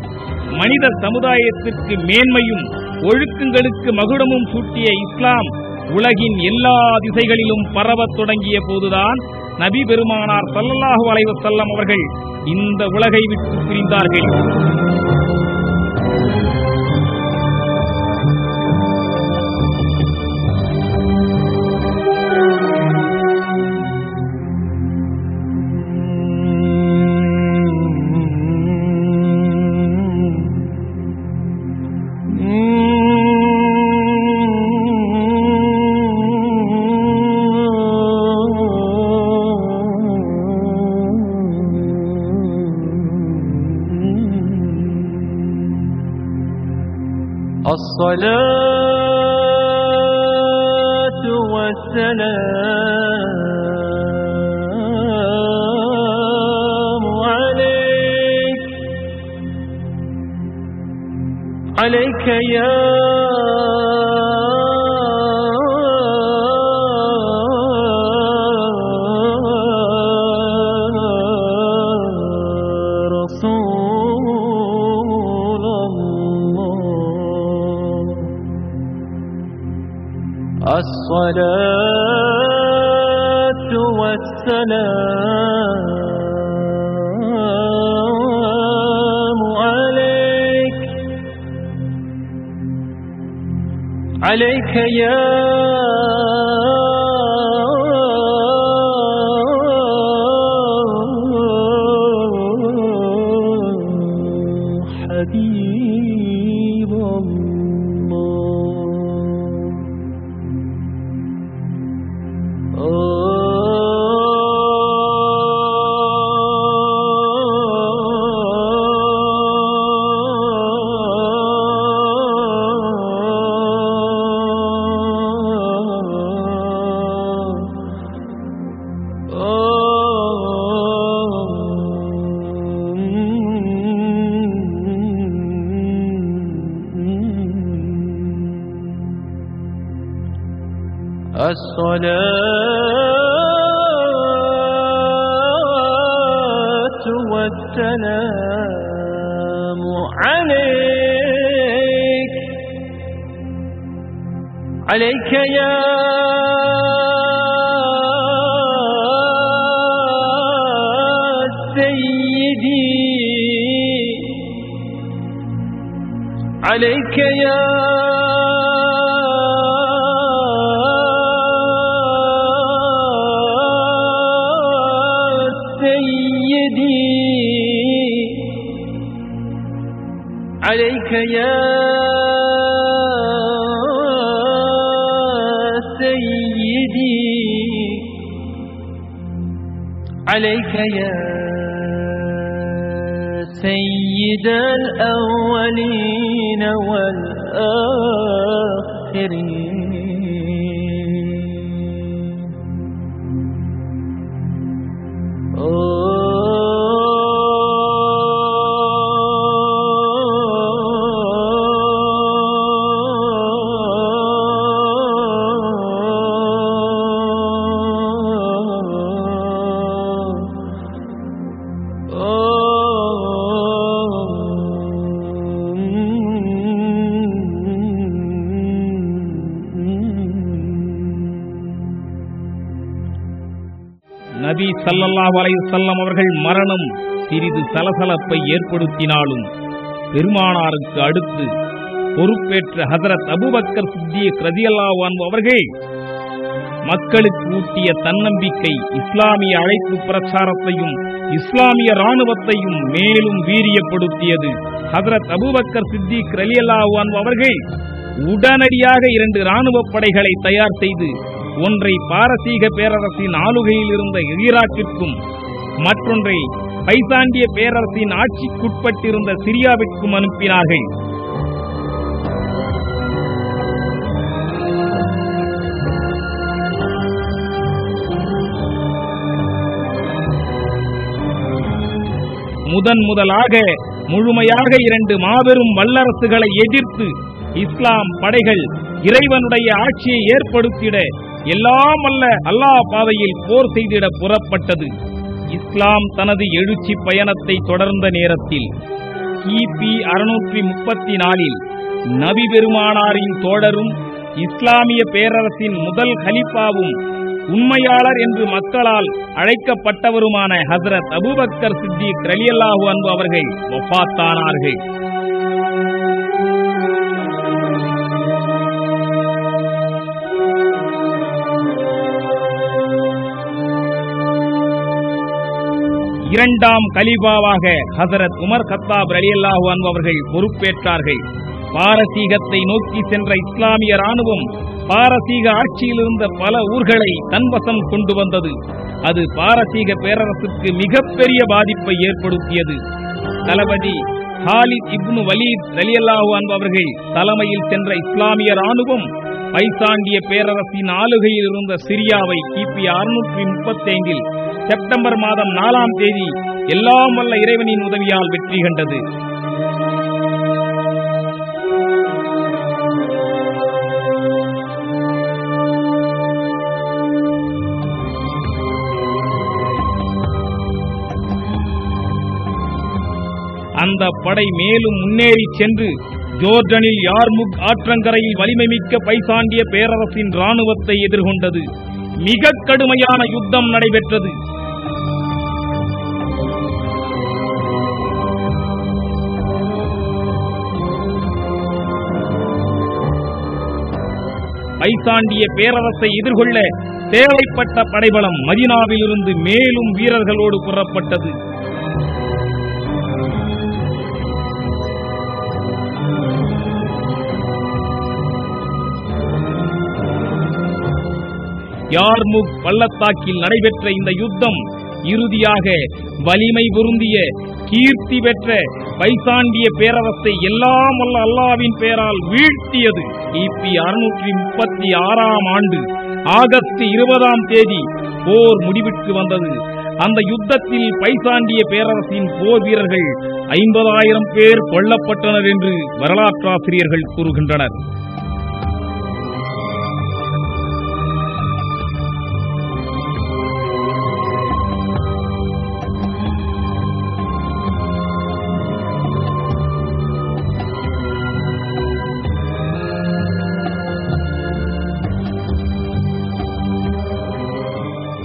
மனித சமுதாயத்திற்கு மேன்மையும் ஒழுக்கங்களுக்கு மகுடமும் சூட்டிய இஸ்லாம் உலகின் எல்லா திசைகளிலும் பரவத் தொடங்கிய போதுதான் நபி பெருமானார் ஸல்லல்லாஹு அலைஹி வஸல்லம் அவர்கள் இந்த உலகை விட்டு பிரிந்தார்கள். الصلاة والسلام عليك عليك يا الصلاة والسلام عليك عليك يا حبيب الصلاة والسلام عليك عليك يا عليك يا عليك يا سيدي عليك يا سيد الأولين والآخرين நபி ஸல்லல்லாஹு அலைஹி வஸல்லம் அவர்கள் மரணம் சிறிது சலசலப்பை ஏற்படுத்தினாலும் பெருமானாருக்கு அடுத்து பொறுப்பேற்ற ஹஜ்ரத் அபூபக்கர் சித்தீக் ரலியல்லாஹு அன்ஹு அவர்கள் மக்களுக்கு ஊட்டிய தன்னம்பிக்கை இஸ்லாமிய அழைப்பு பிரச்சாரத்தையும் இஸ்லாமிய ராணுவத்தையும் மேலும் வீரியப்படுத்தியது. ஹஜ்ரத் அபூபக்கர் சித்தீக் ரலியல்லாஹு அன்ஹு அவர்கள் உடனடியாக 2 ராணுவ படைகளை தயார் செய்து ஒன்றை பாரசீக பேரரசின் ஆளுகையில் இருந்த ஈராக்கிற்கும் மற்றொன்றை பைசாண்டிய பேரரசின் ஆட்சிக்குட்பட்டிருந்த சிரியாவிற்கும் அனுப்பினார்கள். முதலாக முழுமையாக 2 மாபெரும் வல்லரசுகளை எதிர்த்து இஸ்லாம் படைகள் இறைவனுடைய ஆட்சியை ஏற்படுத்திட எல்லாம் அல்ல அல்லாஹ் பாதையில் போர் செய்திட புறப்பட்டது. இஸ்லாம் தனது எழுச்சி பயணத்தை தொடர்ந்த நேரத்தில் கிபி 634 நபி பெருமானாரின் தோழரும் இஸ்லாமிய பேரரசின் முதல் கலிஃபாவும் உண்மையாளர் என்று மக்களால் அழைக்கப்பட்டவருமான ஹஜ்ரத் அபூபக்கர் சித்தீக் ரலியல்லாஹு அன்ஹு அவர்கள் வஃபாத்தானார்கள். இரண்டாம் கலீஃபாவாக ஹஜ்ரத் உமர் கத்தாப் ரலியல்லாஹு அன்ஹு அவர்கள் பொறுப்பேற்றார்கள். பாரசீகத்தை நோக்கி சென்ற இஸ்லாமிய ராணுவம் பாரசீக ஆட்சியில் இருந்த பல ஊர்களை தன்வசம் கொண்டு வந்தது. அது பாரசீக பேரரசுக்கு மிகப்பெரிய பாதிப்பை ஏற்படுத்தியது. தளபதி ஹாலித் இப்னு வலீத் ரலியல்லாஹு அன்ஹு அவர்கள் தலைமையில் சென்ற இஸ்லாமிய ராணுவம் பைசாண்டிய பேரரசின் ஆளுகையில் இருந்த சிரியாவை கிபி 635 செப்டம்பர் மாதம் 4ஆம் தேதி எல்லாம் வல்ல இறைவனின் உதவியால் வெற்றி கண்டது. அந்த படை மேலும் முன்னேறி சென்று ஜோர்டனில் யார்முக் ஆற்றங்கரையில் வலிமை மிக்க பைசாண்டிய பேரரசின் ராணுவத்தை எதிர்கொண்டது. மிக கடுமையான யுத்தம் நடைபெற்றது. பைசாண்டிய பேரரசை எதிர்கொள்ள தேவைப்பட்ட படைபலம் மதீனாவிலிருந்து மேலும் வீரர்களோடு புறப்பட்டது. யார்முக் பள்ளத்தாக்கில் நடைபெற்ற இந்த யுத்தம் இறுதியாக வலிமை பொருந்திய கீர்த்தி பெற்ற பைசாண்டிய பேரரசை எல்லாம் வல்ல அல்லாஹ்வின் பெயரால் வீழ்த்தியது. கிபி 636ஆம் ஆண்டு ஆகஸ்ட் 20ஆம் தேதி போர் முடிவிற்கு வந்தது. அந்த யுத்தத்தில் பைசாண்டிய பேரரசின் போர் வீரர்கள் 50,000 பேர் கொல்லப்பட்டனர் என்று வரலாற்றாசிரியர்கள் கூறுகின்றனர்.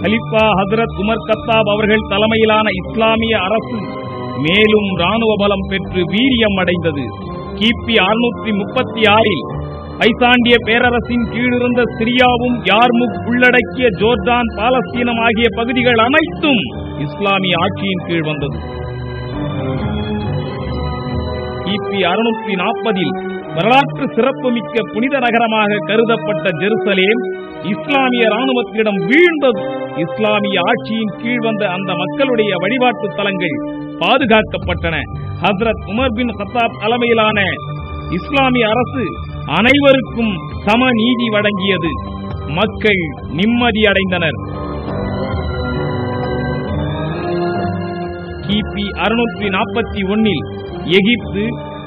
கலிஃபா ஹஜ்ரத் உமர் கத்தாப் அவர்கள் தலைமையிலான இஸ்லாமிய அரசு மேலும் ராணுவ பலம் பெற்று வீரியம் அடைந்தது. கிபி 636 பைசாண்டிய பேரரசின் கீழிருந்த சிரியாவும் யார்முக் உள்ளடக்கிய ஜோர்டான், பாலஸ்தீனம் ஆகிய பகுதிகள் அனைத்தும் இஸ்லாமிய ஆட்சியின் கீழ் வந்தது. கிபி 640 வரலாற்று சிறப்புமிக்க புனித நகரமாக கருதப்பட்ட ஜெருசலேம் இஸ்லாமிய ராணுவத்திடம் வீழ்ந்தது. இஸ்லாமிய ஆட்சியின் கீழ் வந்த அந்த மக்களுடைய வழிபாட்டு தலங்கள் பாதுகாக்கப்பட்டன. ஹஸ்ரத் உமர் பின் கத்தாப் தலைமையிலான இஸ்லாமிய அரசு அனைவருக்கும் சம நீதி வழங்கியது. மக்கள் நிம்மதி அடைந்தனர். கிபி 641 எகிப்து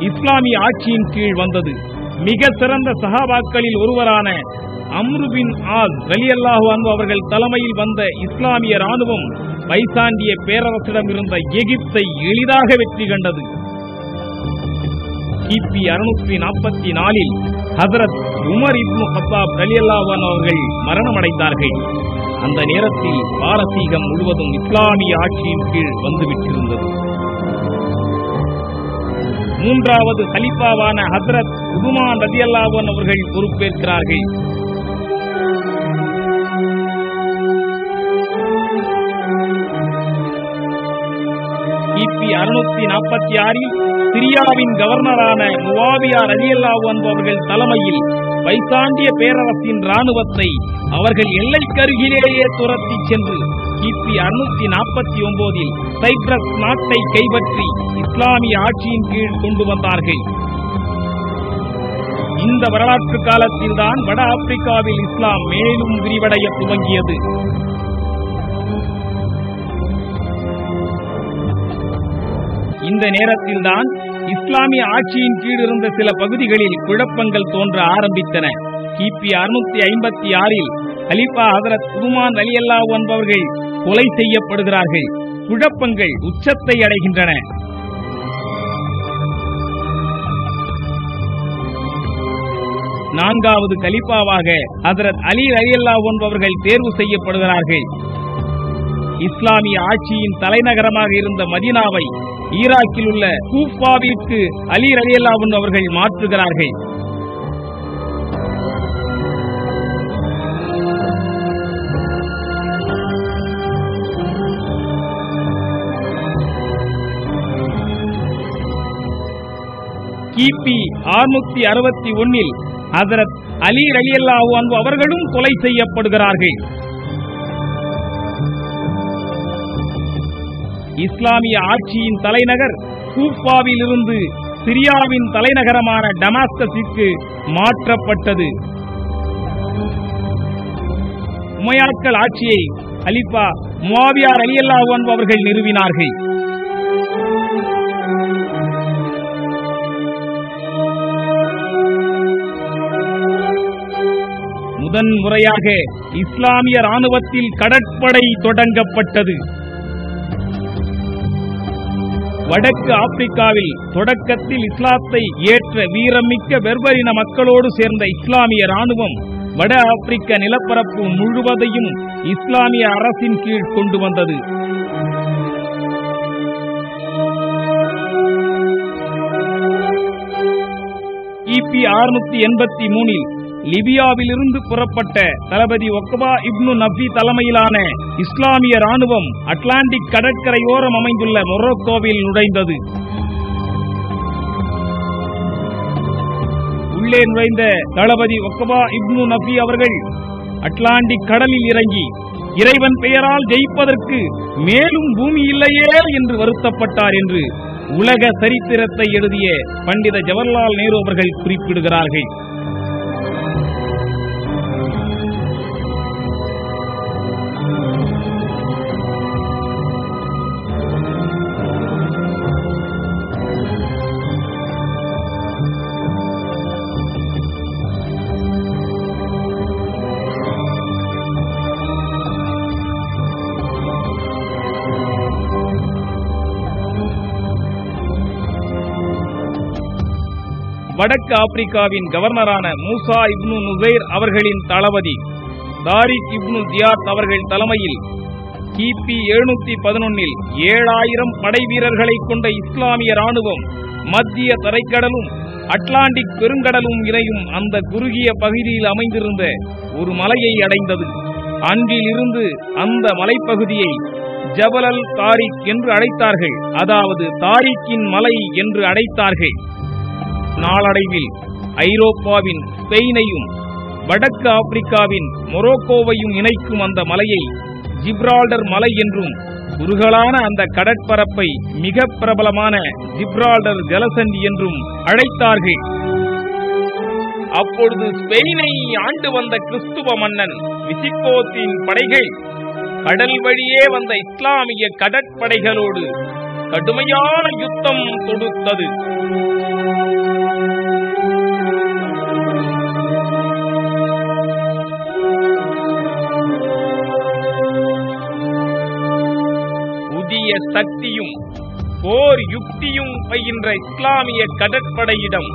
இஸ்லாமிய ஆட்சியின் கீழ் வந்தது. மிக சிறந்த சஹாபாக்களில் ஒருவரான அம்ரு பின் ஆஸ் ரலியல்லாஹு அன்ஹு அவர்கள் தலைமையில் வந்த இஸ்லாமிய ராணுவம் பைசாண்டிய பேரரசிடம் இருந்த எகிப்தை எளிதாக வெற்றி கண்டது. கிபி 644 ஹஜ்ரத் உமர் இப்னு கத்தாப் ரலியல்லாஹு அன்ஹு அவர்கள் மரணமடைந்தார்கள். அந்த நேரத்தில் பாரசீகம் முழுவதும் இஸ்லாமிய ஆட்சியின் கீழ் வந்துவிட்டிருந்தது. மூன்றாவது கலிஃபாவான ஹஜ்ரத் உஸ்மான் ரலியல்லாஹு அன்ஹு அவர்கள் பொறுப்பேற்கிறார்கள். கிபி 646 சிரியாவின் கவர்னரான முவாவியா ரலியல்லாஹு அன்ஹு அவர்கள் தலைமையில் பைசாண்டிய பேரரசின் ராணுவத்தை அவர்கள் எல்லைக்கருகிலேயே துரத்தி சென்று கிபி 649 சைப்ரஸ் நாட்டை கைப்பற்றி இஸ்லாமிய ஆட்சியின் கீழ் கொண்டு வந்தார்கள். இந்த வரலாற்று காலத்தில்தான் வட ஆப்பிரிக்காவில் இஸ்லாம் மேலும் விரிவடைய துவங்கியது. இந்த நேரத்தில்தான் இஸ்லாமிய ஆட்சியின் கீழ் இருந்த சில பகுதிகளில் குழப்பங்கள் தோன்ற ஆரம்பித்தன. கிபி 656 கலிஃபா ஹஜ்ரத் உஸ்மான் ரலியல்லாஹு அன்ஹு அவர்கள் கொலை செய்யப்படுகிறார்கள். குழப்பங்கள் உச்சத்தை அடைகின்றன. நான்காவது கலிஃபாவாக ஹஜ்ரத் அலி ரலியல்லாஹு அன்ஹு அவர்கள் தேர்வு செய்யப்படுகிறார்கள். இஸ்லாமிய ஆட்சியின் தலைநகரமாக இருந்த மதீனாவை ஈராக்கில் உள்ள கூஃபாவிற்கு அலி ரலியல்லாஹு அன்ஹு அவர்கள் மாற்றுகிறார்கள். கிபி 661 ஹஜ்ரத் அலி ரலியல்லாஹு அன்ஹு அவர்களும் கொலை செய்யப்படுகிறார்கள். இஸ்லாமிய ஆட்சியின் தலைநகர் கூஃபாவில் இருந்து சிரியாவின் தலைநகரமான டமாஸ்கஸிற்கு மாற்றப்பட்டது. உமையாக்கள் ஆட்சியை கலிஃபா முஆவியா ரலியல்லாஹு அன்ஹு அவர்கள் நிறுவினார்கள். முதன் முறையாக இஸ்லாமிய ராணுவத்தில் கடற்படை தொடங்கப்பட்டது. வடக்கு ஆப்பிரிக்காவில் தொடக்கத்தில் இஸ்லாத்தை ஏற்ற வீரமிக்க பெர்பரின மக்களோடு சேர்ந்த இஸ்லாமிய ராணுவம் வட ஆப்பிரிக்க நிலப்பரப்பு முழுவதையும் இஸ்லாமிய அரசின் கீழ் கொண்டு வந்தது. கிபி 683 லிபியாவில் இருந்து புறப்பட்ட தளபதி ஒக்பா இப்னு நஃபி தலைமையிலான இஸ்லாமிய ராணுவம் அட்லாண்டிக் கடற்கரையோரம் அமைந்துள்ள மொரோக்கோவில் நுழைந்தது. உள்ளே நுழைந்த தளபதி ஒக்பா இப்னு நஃபி அவர்கள் அட்லாண்டிக் கடலில் இறங்கி இறைவன் பெயரால் ஜெயிப்பதற்கு மேலும் பூமி இல்லையே என்று வருத்தப்பட்டார் என்று உலக சரித்திரத்தை எழுதிய பண்டித ஜவஹர்லால் நேரு அவர்கள் குறிப்பிடுகிறார்கள். வடக்கு ஆப்பிரிக்காவின் கவர்னரான மூசா இப்னு நுசைர் அவர்களின் தளபதி தாரிக் இப்னு ஜியாத் அவர்கள் தலைமையில் கிபி 711 7000 படை வீரர்களை கொண்ட இஸ்லாமிய ராணுவம் மத்திய தரைக்கடலும் அட்லாண்டிக் பெருங்கடலும் இணையும் அந்த குறுகிய பகுதியில் அமைந்திருந்த ஒரு மலையை அடைந்தது. அன்றிலிருந்து அந்த மலைப்பகுதியை ஜபல் அல் தாரிக் என்று அழைத்தார்கள், அதாவது தாரிக்கின் மலை என்று அழைத்தார்கள். நாளடைவில் ஐரோப்பாவின் ஸ்பெயினையும் வடக்கு ஆப்பிரிக்காவின் மொரோக்கோவையும் இணைக்கும் அந்த மலையை ஜிப்ரால்டர் மலை என்றும், குறுகலான அந்த கடற்பரப்பை மிக பிரபலமான ஜிப்ரால்டர் ஜலசந்தி என்றும் அழைத்தார்கள். அப்பொழுது ஸ்பெயினை ஆண்டு வந்த கிறிஸ்துவ மன்னன் விசிகோத்தின் படைகள் கடல் வழியே வந்த இஸ்லாமிய கடற்படைகளோடு கடுமையான யுத்தம் தொடுத்தது. புதிய சக்தியும் போர் யுக்தியும் பயின்ற இஸ்லாமிய கடற்படையிடம்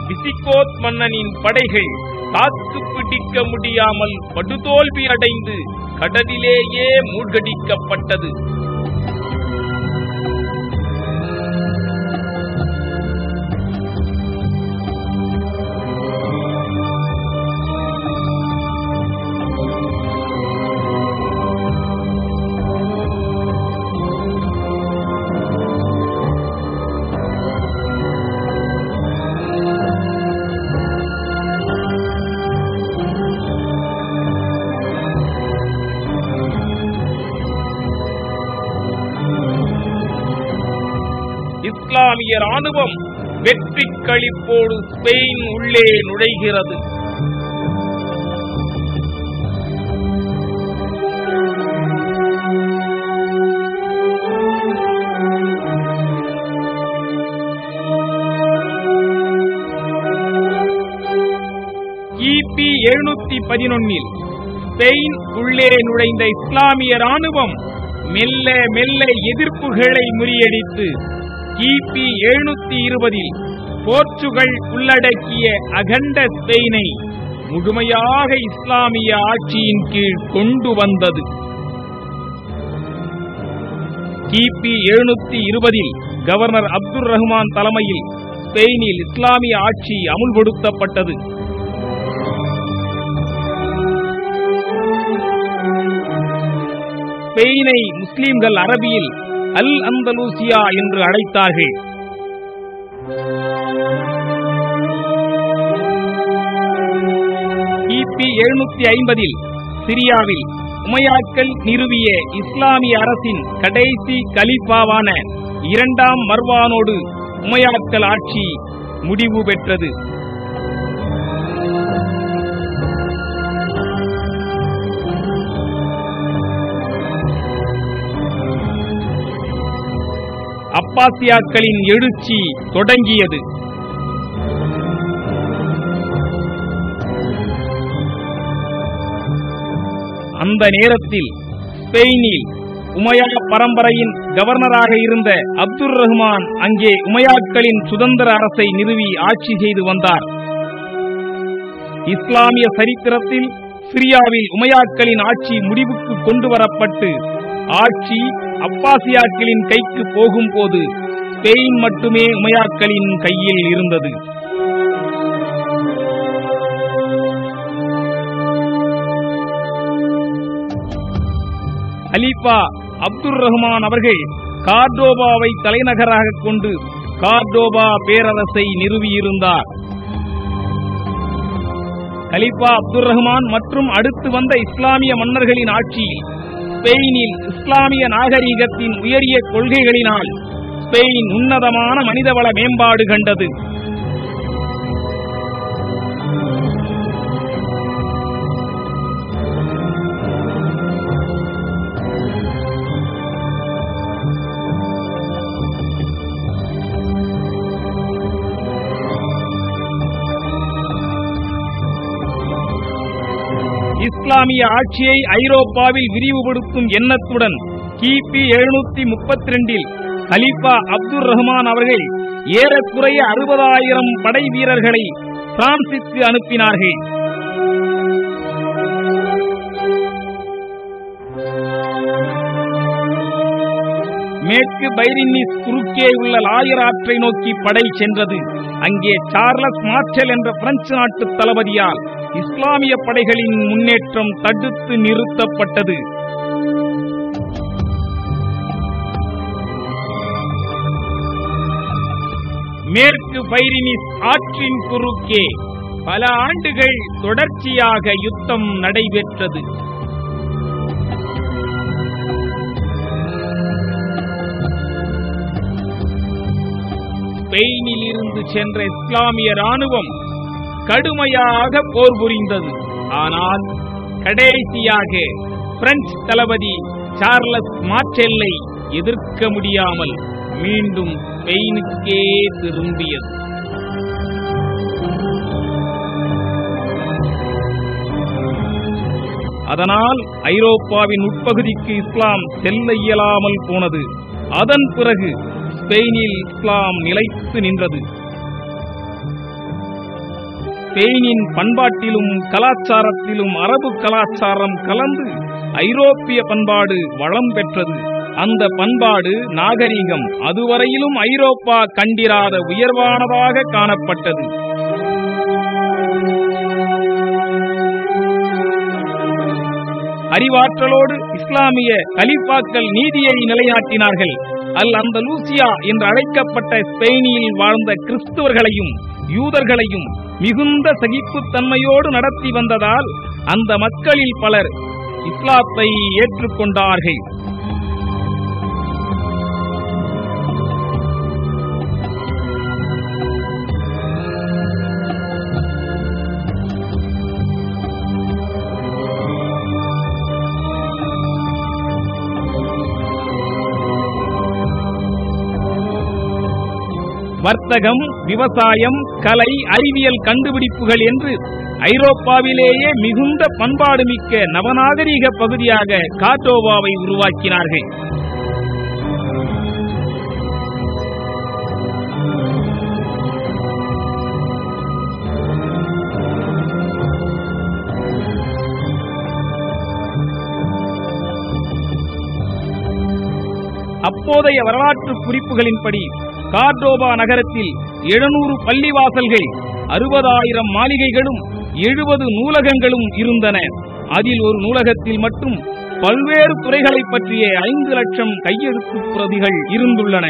விசிகோத் மன்னனின் படைகள் தாக்கு பிடிக்க முடியாமல் படுதோல்வி அடைந்து கடலிலேயே மூழ்கடிக்கப்பட்டது. இஸ்லாமிய ராணுவம் வெற்றி களிப்போடு ஸ்பெயின் உள்ளே நுழைகிறது. கிபி 711 ஸ்பெயின் உள்ளே நுழைந்த இஸ்லாமிய ராணுவம் மெல்ல மெல்ல எதிர்ப்புகளை முறியடித்து கிபி 720 போர்ச்சுகல் உள்ளடக்கிய அகண்ட ஸ்பெயினை முழுமையாக இஸ்லாமிய ஆட்சியின் கீழ் கொண்டு வந்தது. கிபி 720 கவர்னர் அப்துல் ரஹ்மான் தலைமையில் ஸ்பெயினில் இஸ்லாமிய ஆட்சி அமுல்படுத்தப்பட்டது. ஸ்பெயினை முஸ்லிம்கள் அரபியில் அல் அந்தலூசியா என்று அழைத்தார்கள். கிபி 750 சிரியாவில் உமையாக்கள் நிறுவிய இஸ்லாமிய அரசின் கடைசி கலீஃபாவான 2ஆம் மர்வானோடு உமையாக்கள் ஆட்சி முடிவு பெற்றது. அப்பாசியாக்களின் எழுச்சி தொடங்கியது. அந்த நேரத்தில் ஸ்பெயினில் உமையா பரம்பரையின் கவர்னராக இருந்த அப்துல் ரஹ்மான் அங்கே உமையாக்களின் சுதந்திர அரசை நிறுவி ஆட்சி செய்து வந்தார். இஸ்லாமிய சரித்திரத்தில் சிரியாவில் உமையாக்களின் ஆட்சி முடிவுக்கு கொண்டு வரப்பட்டு ஆட்சி அப்பாசியாக்களின் கைக்கு போகும்போது ஸ்பெயின் மட்டுமே உமையாக்களின் கையில் இருந்தது. கலீஃபா அப்துல் ரஹ்மான் அவர்கள் கார்டோபாவை தலைநகராக கொண்டு கார்டோபா பேரரசை நிறுவியிருந்தார். கலீஃபா அப்துல் ரஹ்மான் மற்றும் அடுத்து வந்த இஸ்லாமிய மன்னர்களின் ஆட்சியில் ஸ்பெயினில் இஸ்லாமிய நாகரீகத்தின் உயரிய கொள்கைகளினால் ஸ்பெயின் உன்னதமான மனிதவள மேம்பாடு கண்டது. இஸ்லாமிய ஆட்சியை ஐரோப்பாவில் விரிவுபடுத்தும் எண்ணத்துடன் கிபி 732 கலீஃபா அப்துல் ரஹ்மான் அவர்கள் ஏறக்குறைய 60,000 படை வீரர்களை பிரான்சிற்கு அனுப்பினார்கள். மேற்கு பைரின்னிஸ் குறுக்கே உள்ள லாயர் ஆற்றை நோக்கி படை சென்றது. அங்கே சார்லஸ் மார்ஷல் என்ற பிரெஞ்சு நாட்டு தளபதியால் இஸ்லாமிய படைகளின் முன்னேற்றம் தடுத்து நிறுத்தப்பட்டது. மேற்கு பைரினிஸ் ஆற்றின் குறுக்கே பல ஆண்டுகள் தொடர்ச்சியாக யுத்தம் நடைபெற்றது. ஸ்பெயினில் இருந்து சென்ற இஸ்லாமிய ராணுவம் கடுமையாக போர் புரிந்தது. ஆனால் கடைசியாக பிரெஞ்சு தளபதி சார்லஸ் மார்ஷலை எதிர்க்க முடியாமல் மீண்டும் ஸ்பெயினுக்கே திரும்பியது. அதனால் ஐரோப்பாவின் உட்பகுதிக்கு இஸ்லாம் செல்ல இயலாமல் போனது. அதன் பிறகு ஸ்பெயினில் இஸ்லாம் நிலைத்து நின்றது. ஸ்பெயினின் பண்பாட்டிலும் கலாச்சாரத்திலும் அரபு கலாச்சாரம் கலந்து ஐரோப்பிய பண்பாடு வளம் பெற்றது. அந்த பண்பாடு நாகரிகம் அதுவரையிலும் ஐரோப்பா கண்டிராத உயர்வானதாக காணப்பட்டது. அறிவாற்றலோடு இஸ்லாமிய கலீஃபாக்கள் நீதியை நிலைநாட்டினார்கள். அல் அந்தலூசியா என்று அழைக்கப்பட்ட ஸ்பெயினில் வாழ்ந்த கிறிஸ்துவர்களையும் யூதர்களையும் மிகுந்த சகிப்புத்தன்மையோடு நடத்தி வந்ததால் அந்த மக்களில் பலர் இஸ்லாத்தை ஏற்றுக்கொண்டார்கள். வர்த்தகம், விவசாயம், கலை, அறிவியல் கண்டுபிடிப்புகள் என்று ஐரோப்பாவிலேயே மிகுந்த பண்பாடு மிக்க நவநாகரீக பகுதியாக கார்டோவாவை உருவாக்கினார்கள். அப்போதைய வரலாற்று குறிப்புகளின்படி கார்டோவா நகரத்தில் 700 பள்ளிவாசல்கள், 60,000 மாளிகைகளும் 70 நூலகங்களும் இருந்தன. அதில் ஒரு நூலகத்தில் மட்டும் பல்வேறு துறைகளை பற்றிய 5 லட்சம் கையெழுத்து பிரதிகள் இருந்துள்ளன.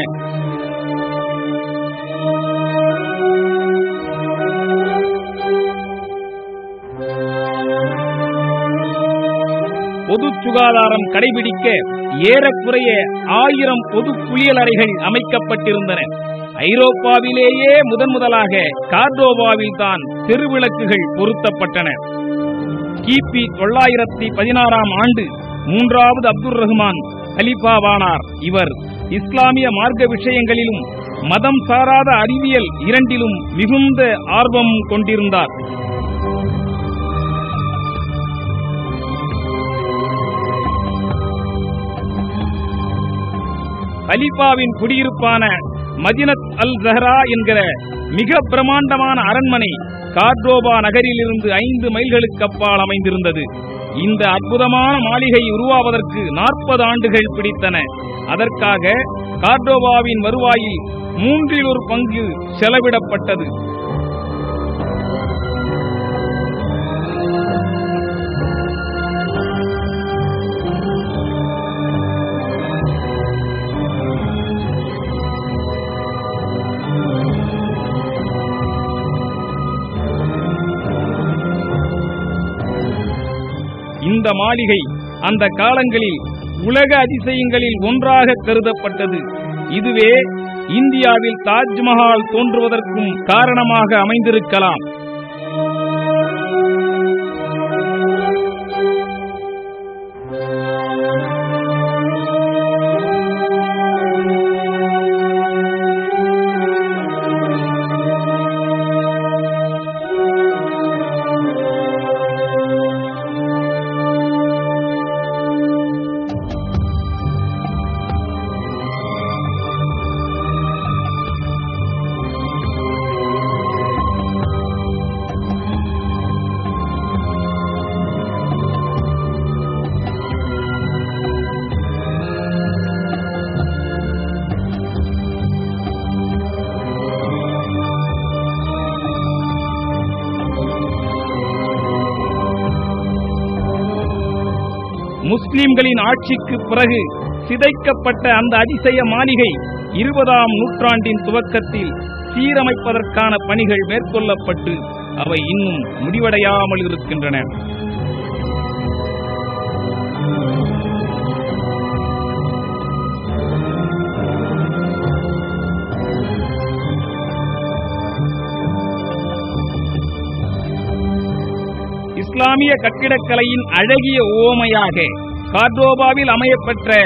பொது சுகாதாரம் கடைபிடிக்க ஏறக்குறைய 1000 பொது குளியலறைகள் அமைக்கப்பட்டிருந்தன. ஐரோப்பாவிலேயே முதலாக கார்டோவாவில் தான் தெருவிளக்குகள் பொருத்தப்பட்டன. கிபி 916 ஆண்டு 3வது அப்துல் ரஹ்மான் கலீஃபாவானார். இவர் இஸ்லாமிய மார்க்க விஷயங்களிலும் மதம் சாராத அறிவியல் இரண்டிலும் மிகுந்த ஆர்வம் கொண்டிருந்தார். கலீஃபாவின் குடியிருப்பான மதினத் அல் ஜஹ்ரா என்கிற மிக பிரமாண்டமான அரண்மனை கார்டோவா நகரிலிருந்து 5 மைல்களுக்கு அப்பால் அமைந்திருந்தது. இந்த அற்புதமான மாளிகை உருவாவதற்கு 40 ஆண்டுகள் பிடித்தன. அதற்காக கார்டோவாவின் வருவாயில் 1/3 பங்கு செலவிடப்பட்டது. இந்த மாளிகை அந்த காலங்களில் உலக அதிசயங்களில் ஒன்றாக கருதப்பட்டது. இதுவே இந்தியாவில் தாஜ்மஹால் தோன்றுவதற்கும் காரணமாக அமைந்திருக்கலாம். முஸ்லிம்களின் ஆட்சிக்கு பிறகு சிதைக்கப்பட்ட அந்த அதிசய மாளிகை 20ஆம் நூற்றாண்டின் துவக்கத்தில் சீரமைப்பதற்கான பணிகள் மேற்கொள்ளப்பட்டு அவை இன்னும் முடிவடையாமல் இருக்கின்றன. இஸ்லாமிய கட்டிடக்கலையின் அழகிய உவமையாக கார்டோபாவில் அமையப்பெற்ற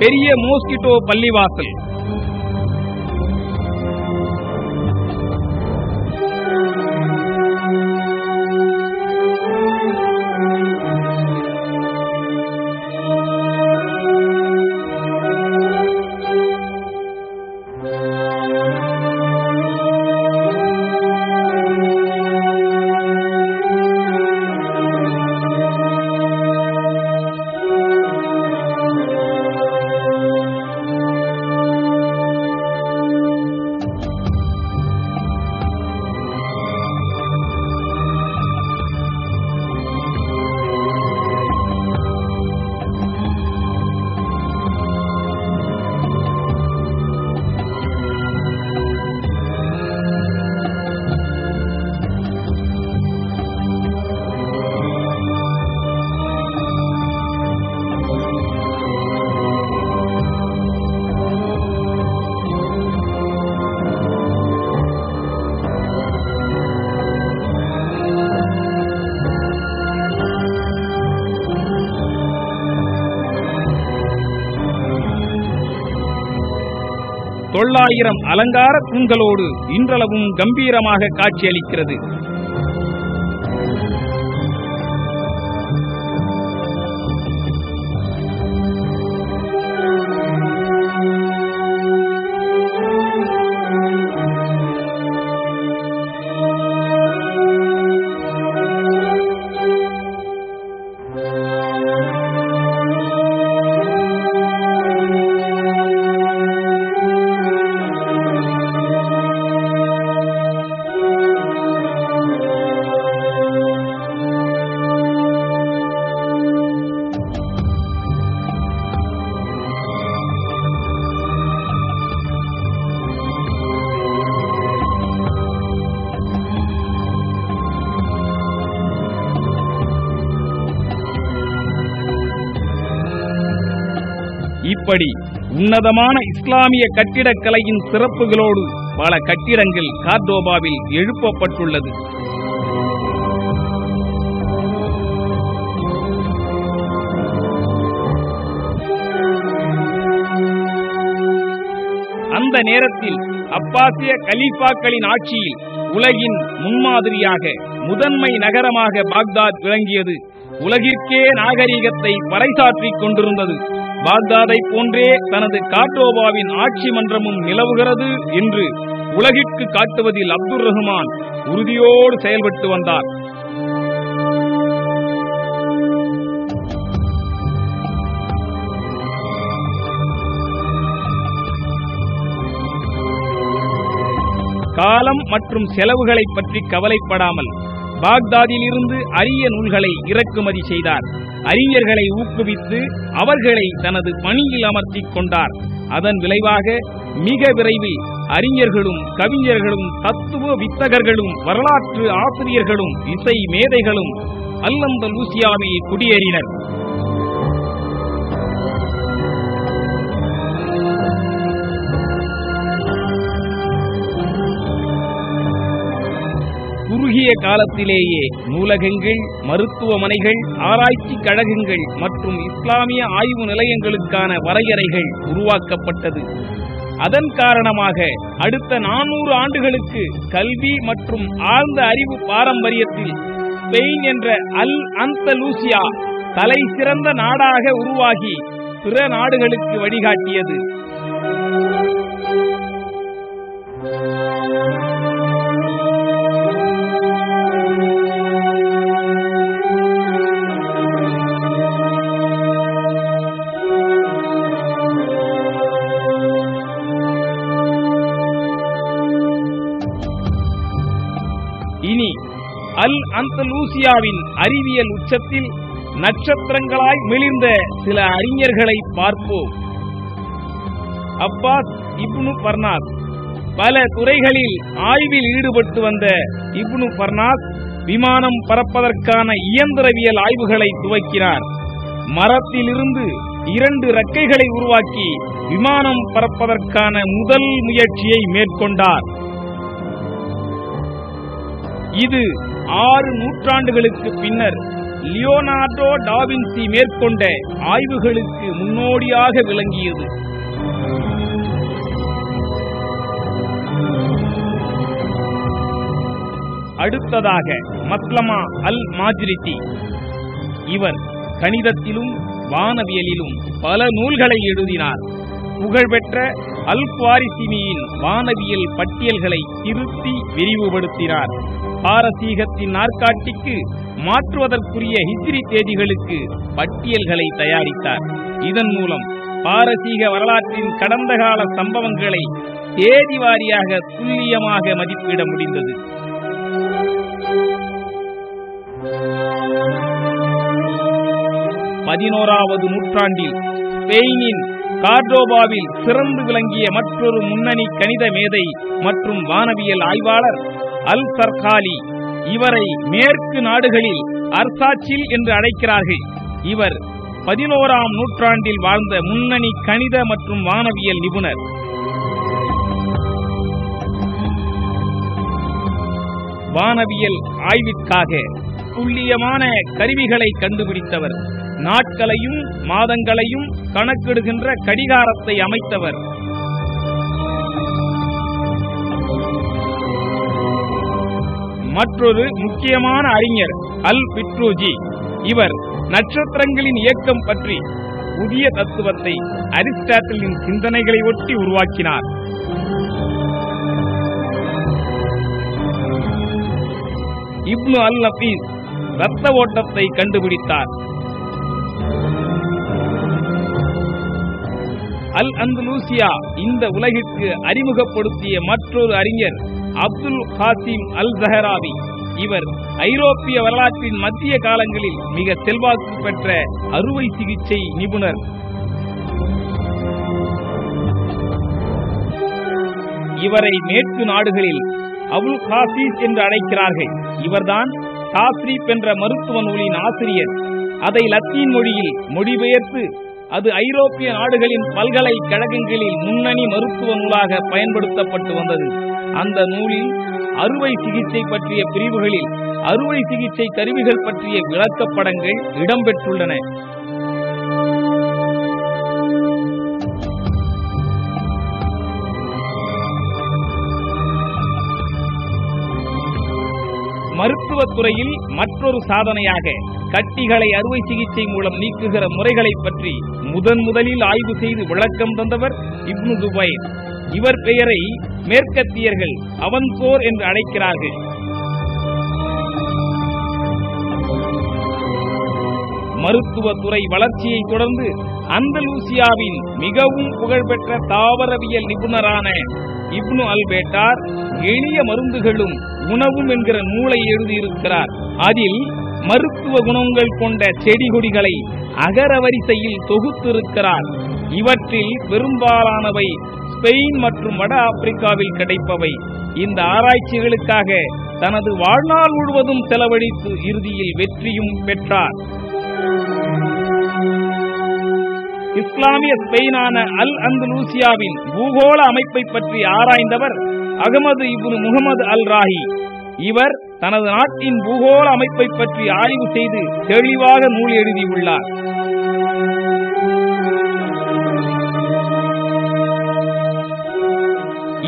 பெரிய மோஸ்கிட்டோ பள்ளிவாசல் தொள்ளாயிரம் அலங்கார தூண்களோடு இன்றளவும் கம்பீரமாக காட்சியளிக்கிறது. இப்படி உன்னதமான இஸ்லாமிய கட்டிடக்கலையின் சிறப்புகளோடு பல கட்டிடங்கள் கார்டோபாவில் எழுப்பப்பட்டுள்ளது. அந்த நேரத்தில் அப்பாசிய கலீஃபாக்களின் ஆட்சியில் உலகின் முன்மாதிரியாக முதன்மை நகரமாக பாக்தாத் விளங்கியது. உலகிற்கே நாகரிகத்தை பறைசாற்றிக் கொண்டிருந்தது. பாக்தாதை போன்றே தனது கார்டோபாவின் ஆட்சி மன்றமும் நிலவுகிறது என்று உலகிற்கு காட்டுவதில் அப்துல் ரஹ்மான் உறுதியோடு செயல்பட்டு வந்தார். காலம் மற்றும் செலவுகளை பற்றி கவலைப்படாமல் பாக்தாதில் இருந்து அரிய நூல்களை இறக்குமதி செய்தார். அறிஞர்களை ஊக்குவித்து அவர்களை தனது பணியில் அமர்த்திக் கொண்டார். அதன் விளைவாக மிக விரைவில் அறிஞர்களும் கவிஞர்களும் தத்துவ வித்தகர்களும் வரலாற்று ஆசிரியர்களும் இசை மேதைகளும் அல்-அந்தலூசியாவில் குடியேறினர். குறுகிய காலத்திலேயே நூலகங்கள், மருத்துவமனைகள், ஆராய்ச்சி கழகங்கள் மற்றும் இஸ்லாமிய ஆய்வு நிலையங்களுக்கான வரையறைகள் உருவாக்கப்பட்டது. அதன் காரணமாக அடுத்த 400 ஆண்டுகளுக்கு கல்வி மற்றும் ஆழ்ந்த அறிவு பாரம்பரியத்தில் ஸ்பெயின் என்ற அல்-அந்தலூசியா தலை சிறந்த நாடாக உருவாகி பிற நாடுகளுக்கு வழிகாட்டியது. இனி அல்-அந்தலூசியாவின் அறிவியல் உச்சத்தில் நட்சத்திரங்களாய் மிளிர்ந்த சில அறிஞர்களை பார்ப்போம். அப்பாஸ் இப்னு பர்னாஸ். பல துறைகளில் ஆய்வில் ஈடுபட்டு வந்த இப்னு பர்னாஸ் விமானம் பறப்பதற்கான இயந்திரவியல் ஆய்வுகளை துவக்கினார். மரத்திலிருந்து 2 இறக்கைகளை உருவாக்கி விமானம் பறப்பதற்கான முதல் முயற்சியை மேற்கொண்டார். இது 6 நூற்றாண்டுகளுக்கு பின்னர் லியோனார்டோ டாவின்சி மேற்கொண்ட ஆய்வுகளுக்கு முன்னோடியாக விளங்கியது. அடுத்ததாக மஸ்லமா அல் மாஜ்ரிதி. இவர் கணிதத்திலும் வானவியலிலும் பல நூல்களை எழுதினார். புகழ்பெற்ற அல் குவாரிசிமியின் வானவியல் பட்டியல்களை திருத்தி விரிவுபடுத்தினார். பாரசீகத்தின் நாற்காட்டிக்கு மாற்றுவதற்குரிய ஹிஜ்ரி தேதிகளுக்கு பட்டியல்களை தயாரித்தார். இதன் மூலம் பாரசீக வரலாற்றின் கடந்த கால சம்பவங்களை தேதி வாரியாக துல்லியமாக மதிப்பிட முடிந்தது. 11வது நூற்றாண்டில் ஸ்பெயினின் கார்டோபாவில் சிறந்து விளங்கிய மற்றொரு முன்னணி கணித மேதை மற்றும் வானவியல் ஆய்வாளர் அல் சர்காலி. இவரை மேற்கு நாடுகளில் அர்சாச்சில் என்று அழைக்கிறார்கள். இவர் 11ஆம் நூற்றாண்டில் வாழ்ந்த முன்னணி கணித மற்றும் வானவியல் நிபுணர். வானவியல் ஆய்விற்காக துல்லியமான கருவிகளை கண்டுபிடித்தவர். நாட்களையும் மாதங்களையும் கணக்கிடுகின்ற கடிகாரத்தை அமைத்தவர். மற்றொரு முக்கியமான அறிஞர் அல் பிட்ரூஜி. இவர் நட்சத்திரங்களின் இயக்கம் பற்றி புதிய தத்துவத்தை அரிஸ்டாட்டிலின் சிந்தனைகளை ஒட்டி உருவாக்கினார். இப்னு அல் நபீஸ் இரத்த ஓட்டத்தை கண்டுபிடித்தார். அல் அந்தலூசியா இந்த உலகிற்கு அறிமுகப்படுத்திய மற்றொரு அறிஞர் அப்துல் காசிம் அல் ஜஹராவி. இவர் ஐரோப்பிய வரலாற்றின் மத்திய காலங்களில் மிக செல்வாக்கு பெற்ற அறுவை சிகிச்சை நிபுணர். இவரை மேற்கு நாடுகளில் அபுல் காசிஸ் என்று அழைக்கிறார்கள். இவர்தான் தாஸ்ரீப் என்ற மருத்துவ நூலின் ஆசிரியர். அதை லத்தீன் மொழியில் மொழிபெயர்த்து அது ஐரோப்பிய நாடுகளின் பல்கலைக்கழகங்களில் முன்னணி மருத்துவ நூலாக பயன்படுத்தப்பட்டு வந்தது. அந்த நூலில் அறுவை சிகிச்சை பற்றிய பிரிவுகளில் அறுவை சிகிச்சை கருவிகள் பற்றிய விளக்கப்படங்கள் இடம்பெற்றுள்ளன. மருத்துவத்துறையில் மற்றொரு சாதனையாக கட்டிகளை அறுவை சிகிச்சை மூலம் நீக்குகிற முறைகளை பற்றி முதலில் ஆய்வு செய்து விளக்கம் தந்தவர் இப்னு துபைர். இவர் பெயரை மேற்கத்தியர்கள் அவன்சோர் என்று அழைக்கிறார்கள். மருத்துவத்துறை வளர்ச்சியை தொடர்ந்து அந்தலூசியாவின் மிகவும் புகழ்பெற்ற தாவரவியல் நிபுணரான இப்னு அல் பேட்டார் எளிய மருந்துகளும் உணவும் என்கிற நூலை எழுதியிருக்கிறார். அதில் மருத்துவ குணங்கள் கொண்ட செடி கொடிகளை அகரவரிசையில் தொகுத்திருக்கிறார். இவற்றில் பெரும்பாலானவை ஸ்பெயின் மற்றும் வட ஆப்பிரிக்காவில் கிடைப்பவை. இந்த ஆராய்ச்சிகளுக்காக தனது வாழ்நாள் முழுவதும் செலவழித்து இறுதியில் வெற்றியும் பெற்றார். இஸ்லாமிய ஸ்பெயினான அல் அந்தலூசியாவின் பூகோள அமைப்பை பற்றி ஆராய்ந்தவர் அகமது இப்னு முகமது அல் ராஹி. இவர் தனது நாட்டின் பூகோள அமைப்பை பற்றி ஆய்வு செய்து தெளிவாக நூல் எழுதியுள்ளார்.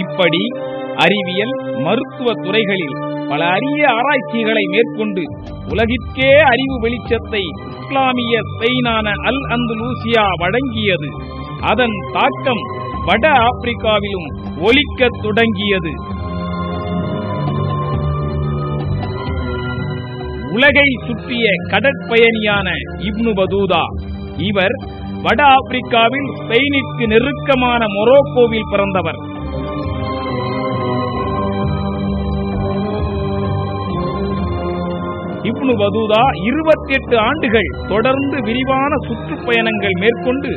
இப்படி அறிவியல் மருத்துவ துறைகளில் பல அரிய ஆராய்ச்சிகளை மேற்கொண்டு உலகிற்கே அறிவு வெளிச்சத்தை இஸ்லாமிய ஸ்பெயினான அல் அந்தலூசியா வழங்கியது. அதன் தாக்கம் வட ஆப்பிரிக்காவிலும் ஒலிக்கத் தொடங்கியது. உலகை சுற்றிய கடற்பயணியான இப்னு பதூதா. இவர் வட ஆப்பிரிக்காவில் ஸ்பெயினுக்கு நெருக்கமான மொரோக்கோவில் பிறந்தவர். இப்னு பதூதா 28 ஆண்டுகள் தொடர்ந்து விரிவான சுற்றுப்பயணங்கள் மேற்கொண்டு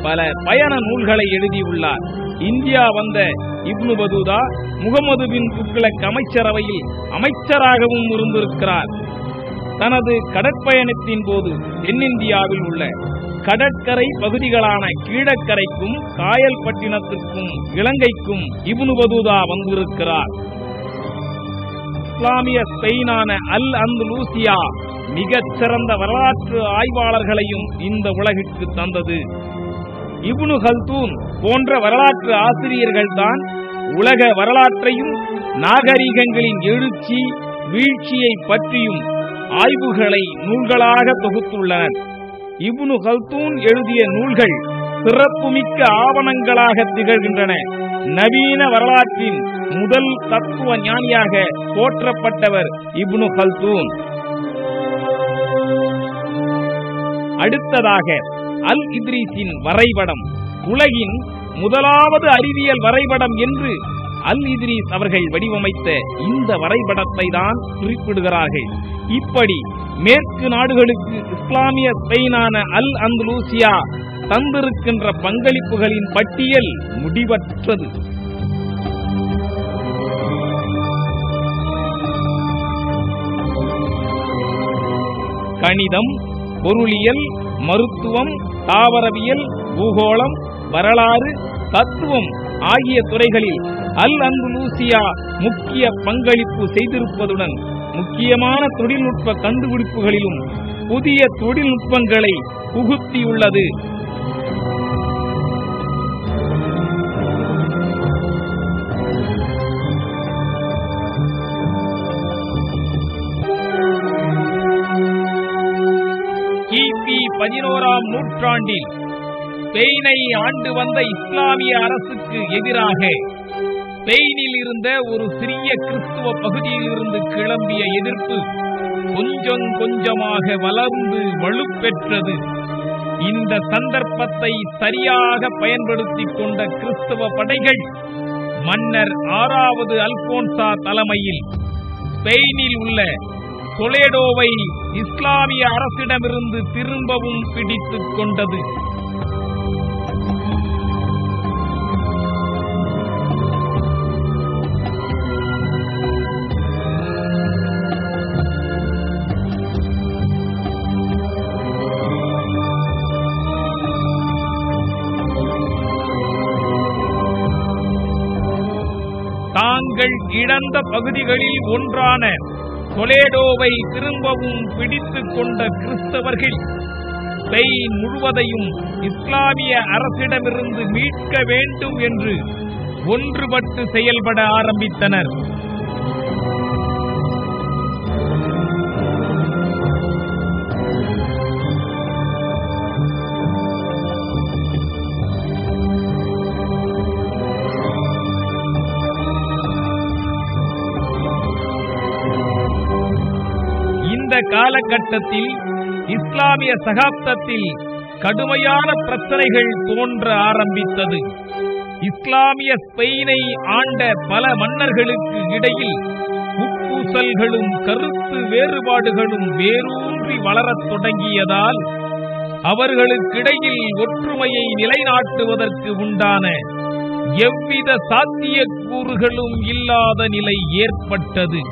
பல பயண நூல்களை எழுதியுள்ளார். இந்தியா வந்த இப்னு பதூதா முகமது பின் துக்ளக் அமைச்சரவையில் அமைச்சராகவும் இருந்திருக்கிறார். தனது கடற்பயணத்தின் போது தென்னிந்தியாவில் உள்ள கடற்கரை பகுதிகளான கீழக்கரைக்கும் காயல்பட்டினத்திற்கும் இலங்கைக்கும் இப்னு பதூதா வந்திருக்கிறார். இஸ்லாமிய ஸ்பெயினான அல் அந்தலூசியா மிகச் சிறந்த வரலாற்று ஆய்வாளர்களையும் இந்த உலகிற்கு தந்தது. இப்னு கல்தூன் போன்ற வரலாற்று ஆசிரியர்கள்தான் உலக வரலாற்றையும் நாகரிகங்களின் எழுச்சி வீழ்ச்சியை பற்றியும் ஆய்வுகளை நூல்களாக தொகுத்துள்ளனர். இப்னு கல்தூன் எழுதிய நூல்கள் சிறப்புமிக்க ஆவணங்களாக திகழ்கின்றன. நவீன வரலாற்றின் முதல் தத்துவ ஞானியாக போற்றப்பட்டவர் இப்னு கல்தூன். அடுத்ததாக அல் இத்ரீஸின் வரைபடம் உலகின் முதலாவது அறிவியல் வரைபடம் என்று அல் இத்ரீஸ் அவர்கள் வடிவமைத்த இந்த வரைபடத்தை தான் குறிப்பிடுகிறார்கள். இப்படி மேற்கு நாடுகளுக்கு இஸ்லாமிய ஸ்பெயினான அல் அந்தலூசியா தந்திருக்கின்ற பங்களிப்புகளின் பட்டியல் முடிவற்றது. கணிதம், பொருளியல், மருத்துவம், தாவரவியல், பூகோளம், வரலாறு, தத்துவம் ஆகிய துறைகளில் அல் அந்தலூசியா முக்கிய பங்களிப்பு செய்திருப்பதுடன் முக்கியமான தொழில்நுட்ப கண்டுபிடிப்புகளிலும் புதிய தொழில்நுட்பங்களை புகுத்தியுள்ளது. கிபி 11ஆம் நூற்றாண்டில் ஸ்பெயினை ஆண்டு வந்த இஸ்லாமிய அரசுக்கு எதிராக ஸ்பெயினில் இருந்த ஒரு சிறிய கிறிஸ்துவ பகுதியில் இருந்து கிளம்பிய எதிர்ப்பு கொஞ்சம் கொஞ்சமாக வளர்ந்து வலுப்பெற்றது. இந்த சந்தர்ப்பத்தை சரியாக பயன்படுத்திக் கொண்ட கிறிஸ்துவ படைகள் மன்னர் 6வது அல்போன்சா தலைமையில் ஸ்பெயினில் உள்ள டொலேடோவை இஸ்லாமிய அரசிடமிருந்து திரும்பவும் பிடித்துக் கொண்டது. தாங்கள் இழந்த பகுதிகளில் ஒன்றான டொலேடோவை திரும்பவும் பிடித்துக் கொண்ட கிறிஸ்தவர்கள் ஸ்பெயின் முழுவதையும் இஸ்லாமிய அரசிடமிருந்து மீட்க வேண்டும் என்று ஒன்றுபட்டு செயல்பட ஆரம்பித்தனர். இந்த காலகட்டத்தில் இஸ்லாமிய சகாப்தத்தில் கடுமையான பிரச்சனைகள் தோன்ற ஆரம்பித்தது. இஸ்லாமிய ஸ்பெயினை ஆண்ட பல மன்னர்களுக்கு இடையில் உட்பூசல்களும் கருத்து வேறுபாடுகளும் வேரூன்றி வளரத் தொடங்கியதால் அவர்களுக்கிடையில் ஒற்றுமையை நிலைநாட்டுவதற்கு உண்டான எவ்வித சாத்தியக்கூறுகளும் இல்லாத நிலை ஏற்பட்டது.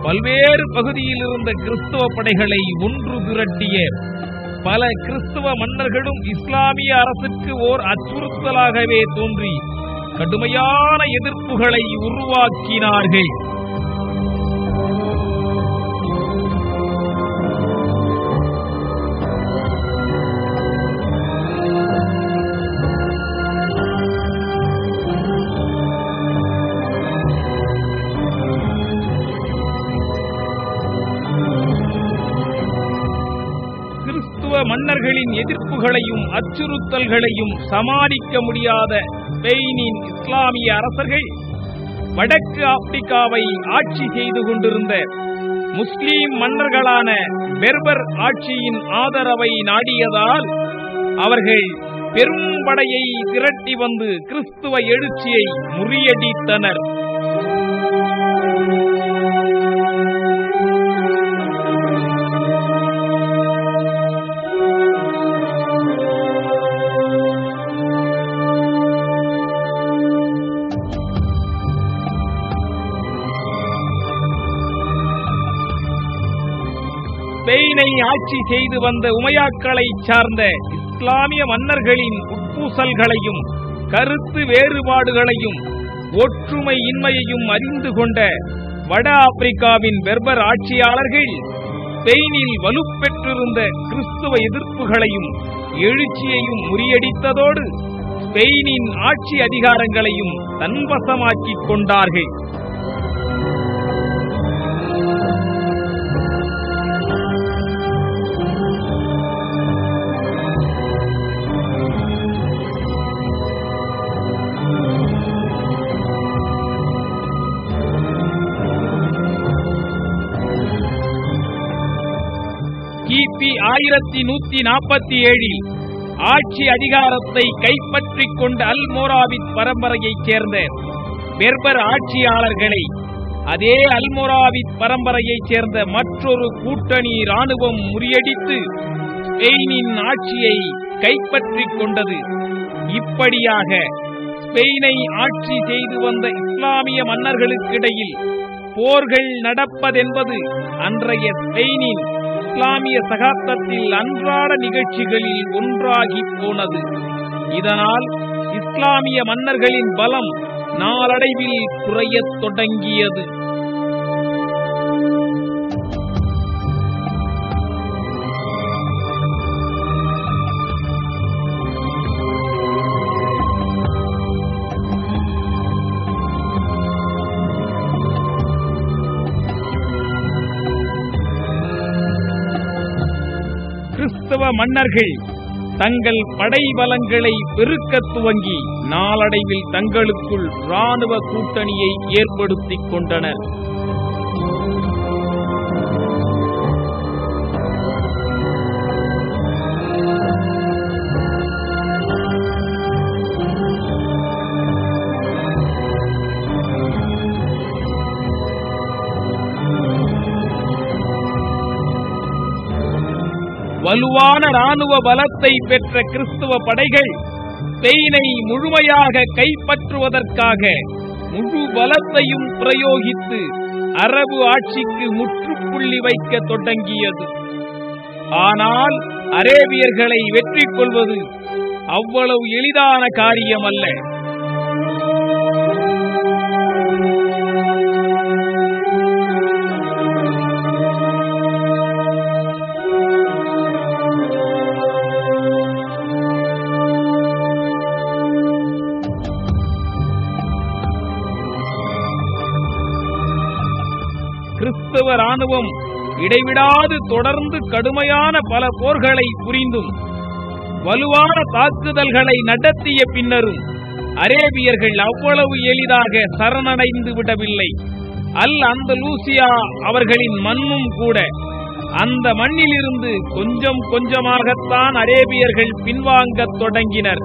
பல்வேறு பகுதியில் இருந்த கிறிஸ்தவ படைகளை ஒன்று திரட்டிய பல கிறிஸ்தவ மன்னர்களும் இஸ்லாமிய அரசுக்கு ஓர் அச்சுறுத்தலாகவே தோன்றி கடுமையான எதிர்ப்புகளை உருவாக்கினார்கள். மன்னர்களின் எதிர்ப்புகளையும் அச்சுறுத்தல்களையும் சமாளிக்க முடியாத ஸ்பெயினின் இஸ்லாமிய அரசர்கள் வடக்கு ஆப்பிரிக்காவை ஆட்சி செய்து கொண்டிருந்த முஸ்லிம் மன்னர்களான பெர்பர் ஆட்சியின் ஆதரவை நாடியதால் அவர்கள் பெரும்படையை திரட்டி வந்து கிறிஸ்துவ எழுச்சியை முறியடித்தனர். ஸ்பெயினை ஆட்சி செய்து வந்த உமையாக்களை சார்ந்த இஸ்லாமிய மன்னர்களின் உட்பூசல்களையும் கருத்து வேறுபாடுகளையும் ஒற்றுமை இன்மையையும் அறிந்து கொண்ட வட ஆப்பிரிக்காவின் பெர்பர் ஆட்சியாளர்கள் ஸ்பெயினில் வலுப்பெற்றிருந்த கிறிஸ்துவ எதிர்ப்புகளையும் எழுச்சியையும் முறியடித்ததோடு ஸ்பெயினின் ஆட்சி அதிகாரங்களையும் தன்வசமாக்கிக் கொண்டார்கள். கிபி 1147 ஆட்சி அதிகாரத்தை கைப்பற்றிக் கொண்ட அல்மோராவித் பரம்பரையைச் சேர்ந்த பெர்பர் ஆட்சியாளர்களை அதே அல்மோராவித் பரம்பரையைச் சேர்ந்த மற்றொரு கூட்டணி இராணுவம் முறியடித்து ஸ்பெயினின் ஆட்சியை கைப்பற்றிக் கொண்டது. இப்படியாக ஸ்பெயினை ஆட்சி செய்து வந்த இஸ்லாமிய மன்னர்களுக்கிடையில் போர்கள் நடப்பதென்பது அன்றைய ஸ்பெயினின் இஸ்லாமிய சகாப்தத்தில் அன்றாட நிகழ்ச்சிகளில் ஒன்றாகி போனது. இதனால் இஸ்லாமிய மன்னர்களின் பலம் நாளடைவில் குறையத் தொடங்கியது. கிறிஸ்தவ மன்னர்கள் தங்கள் படைபலங்களை பெருக்கத் துவங்கி நாளடைவில் தங்களுக்குள் இராணுவ கூட்டணியை ஏற்படுத்திக் கொண்டனர். வலுவான இராணுவ பலத்தை பெற்ற கிறிஸ்துவ படைகள் ஸ்பெயினை முழுமையாக கைப்பற்றுவதற்காக முழு பலத்தையும் பிரயோகித்து அரபு ஆட்சிக்கு முற்றுப்புள்ளி வைக்க தொடங்கியது. ஆனால் அரேபியர்களை வெற்றி கொள்வது அவ்வளவு எளிதான காரியமல்ல. கிறிஸ்தவ இராணுவம் இடைவிடாது தொடர்ந்து கடுமையான பல போர்களை புரிந்தும் வலுவான தாக்குதல்களை நடத்திய பின்னரும் அரேபியர்கள் அவ்வளவு எளிதாக சரணடைந்து விடவில்லை. அல் அந்தலூசியா அவர்களின் மண்ணும் கூட அந்த மண்ணிலிருந்து கொஞ்சம் கொஞ்சமாகத்தான் அரேபியர்கள் பின்வாங்கத் தொடங்கினர்.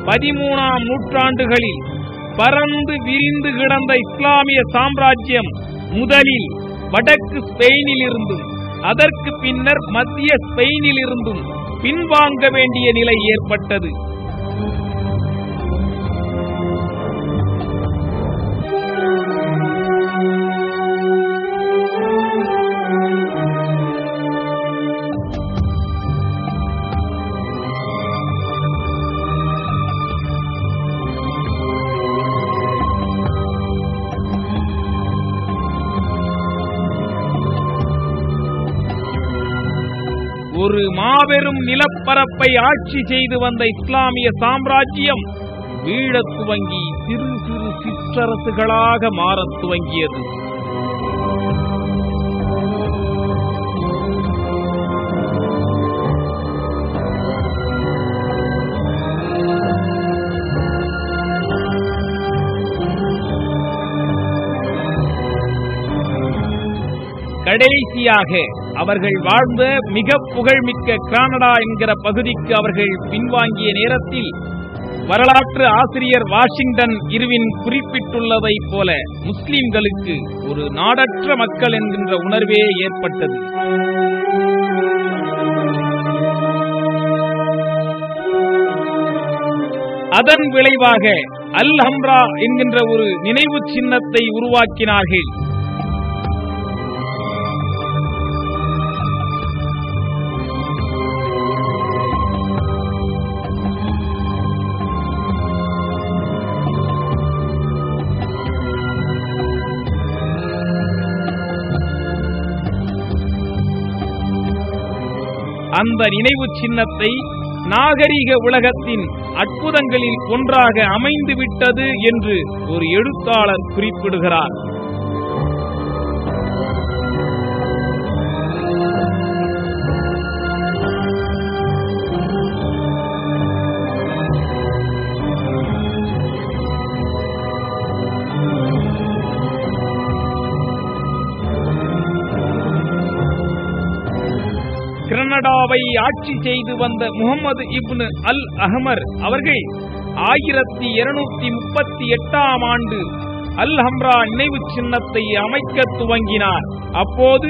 பதிமூணாம் நூற்றாண்டுகளில் பரந்து விரிந்து கிடந்த இஸ்லாமிய சாம்ராஜ்யம் முதலில் வடக்கு ஸ்பெயினில் இருந்தும் அதற்கு பின்னர் மத்திய ஸ்பெயினில் இருந்தும் பின்வாங்க வேண்டிய நிலை ஏற்பட்டது. ஒரு மாபெரும் நிலப்பரப்பை ஆட்சி செய்து வந்த இஸ்லாமிய சாம்ராஜ்யம் வீழத் துவங்கி சிறு சிறு சிற்றரசுகளாக மாறத் துவங்கியது. கடைசியாக அவர்கள் வாழ்ந்த மிக புகழ்மிக்க கிரானடா என்கிற பகுதிக்கு அவர்கள் பின்வாங்கிய நேரத்தில் வரலாற்று ஆசிரியர் வாஷிங்டன் இர்வின் குறிப்பிட்டுள்ளதைப் போல முஸ்லிம்களுக்கு ஒரு நாடற்ற மக்கள் என்கின்ற உணர்வே ஏற்பட்டது. அதன் விளைவாக அல் ஹம்ரா என்கின்ற ஒரு நினைவு சின்னத்தை உருவாக்கினார்கள். அந்த நினைவு சின்னத்தை நாகரிக உலகத்தின் அற்புதங்களில் ஒன்றாக அமைந்துவிட்டது என்று ஒரு எழுத்தாளர் குறிப்பிடுகிறார். கனடாவை ஆட்சி செய்து வந்த முகமது இப்னு அல் அஹ்மர் அவர்கள் 1238ஆம் ஆண்டு அல் ஹம்ரா நினைவு சின்னத்தை அமைக்க துவங்கினார். அப்போது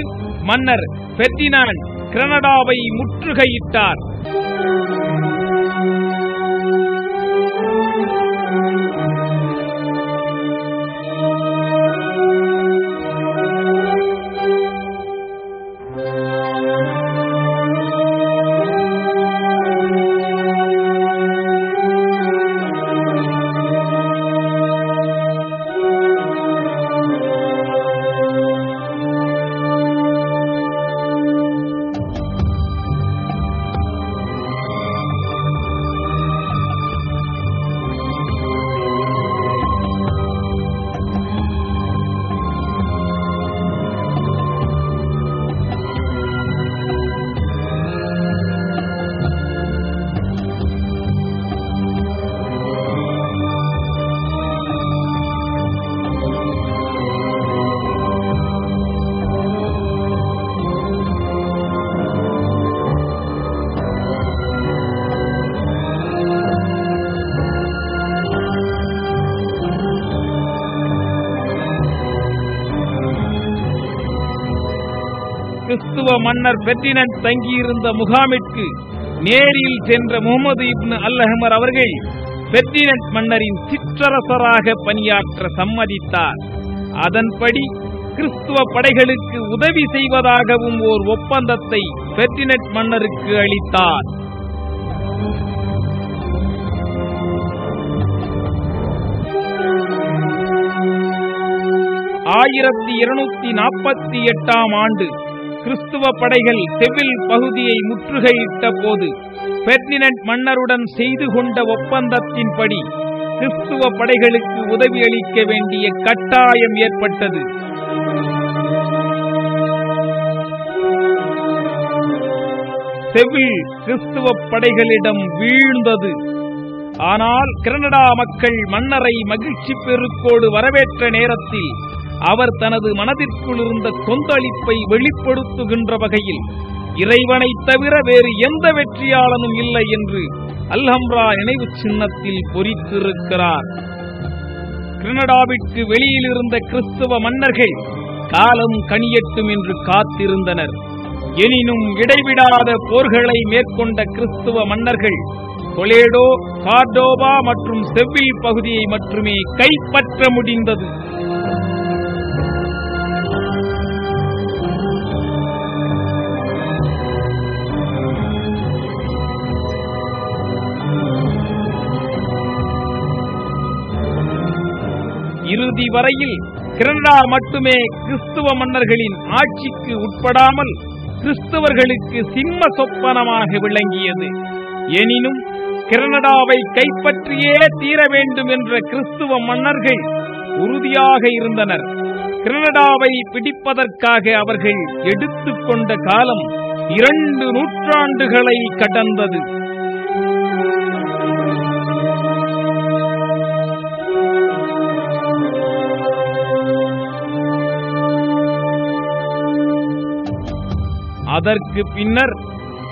மன்னர் பெர்டினாண்ட் கனடாவை முற்றுகையிட்டார். கிறிஸ்துவ மன்னர் பெர்டினண்ட் தங்கியிருந்த முகாமிற்கு நேரில் சென்ற முகமது இப்னு அல் அஹ்மர் அவர்கள் பெர்டினண்ட் மன்னரின் சிற்றரசராக பணியாற்ற சம்மதித்தார். அதன்படி கிறிஸ்துவ படைகளுக்கு உதவி செய்வதாகவும் ஓர் ஒப்பந்தத்தை பெர்டினண்ட் மன்னருக்கு அளித்தார். ஆண்டு கிறிஸ்துவ படைகள் செவில் பகுதியை முற்றுகையிட்ட போது பெர்டினண்ட் மன்னருடன் செய்து கொண்ட ஒப்பந்தத்தின்படி கிறிஸ்துவ படைகளுக்கு உதவி அளிக்க வேண்டிய கட்டாயம் ஏற்பட்டது. செவில் கிறிஸ்துவ படைகளிடம் வீழ்ந்தது. ஆனால் கனடா மக்கள் மன்னரை மகிழ்ச்சி பெருக்கோடு வரவேற்ற நேரத்தில் அவர் தனது மனதிற்குள் இருந்த கொந்தளிப்பை வெளிப்படுத்துகின்ற வகையில் இறைவனை தவிர வேறு எந்த வெற்றியாளனும் இல்லை என்று அல் ஹம்ரா நினைவு சின்னத்தில் பொறித்திருக்கிறார். கனடாவிற்கு வெளியில் இருந்த கிறிஸ்துவ மன்னர்கள் காலம் கனியட்டும் என்று காத்திருந்தனர். எனினும் இடைவிடாத போர்களை மேற்கொண்ட கிறிஸ்துவ மன்னர்கள் டொலேடோ, கார்டோவா மற்றும் செவில் பகுதியை மட்டுமே கைப்பற்ற முடிந்தது. இறுதி வரையில் கனடா மட்டுமே கிறிஸ்துவ மன்னர்களின் ஆட்சிக்கு உட்படாமல் கிறிஸ்தவர்களுக்கு சிம்ம சொப்பனமாக விளங்கியது. எனினும் கனடாவை கைப்பற்றியே தீர வேண்டும் என்ற கிறிஸ்துவ மன்னர்கள் உறுதியாக இருந்தனர். கனடாவை பிடிப்பதற்காக அவர்கள் எடுத்துக்கொண்ட காலம் 2 நூற்றாண்டுகளை கடந்தது. அதற்கு பின்னர்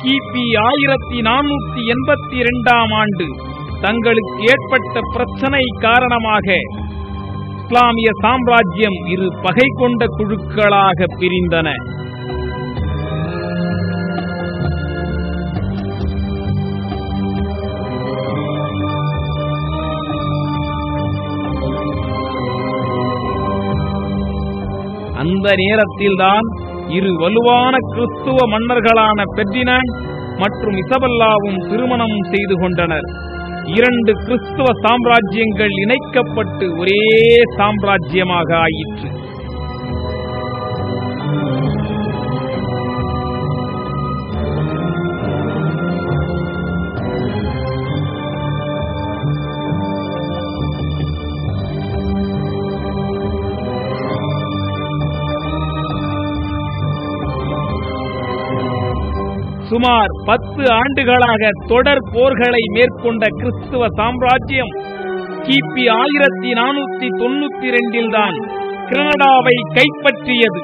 கிபி 1482 ஆண்டு தங்களுக்கு ஏற்பட்ட பிரச்சனை காரணமாக இஸ்லாமிய சாம்ராஜ்யம் இரு பகை கொண்ட குழுக்களாக பிரிந்தன. அந்த நேரத்தில்தான் இரு வலுவான கிறிஸ்துவ மன்னர்களான பெர்டினாண்ட் மற்றும் இசபெல்லாவும் திருமணம் செய்து கொண்டனர். இரண்டு கிறிஸ்துவ சாம்ராஜ்யங்கள் இணைக்கப்பட்டு ஒரே சாம்ராஜ்யமாக ஆயிற்று. சுமார் 10 ஆண்டுகளாக தொடர் போர்களை மேற்கொண்ட கிறிஸ்துவ சாம்ராஜ்யம் கிபி 1492 தான் கிரனடாவை கைப்பற்றியது.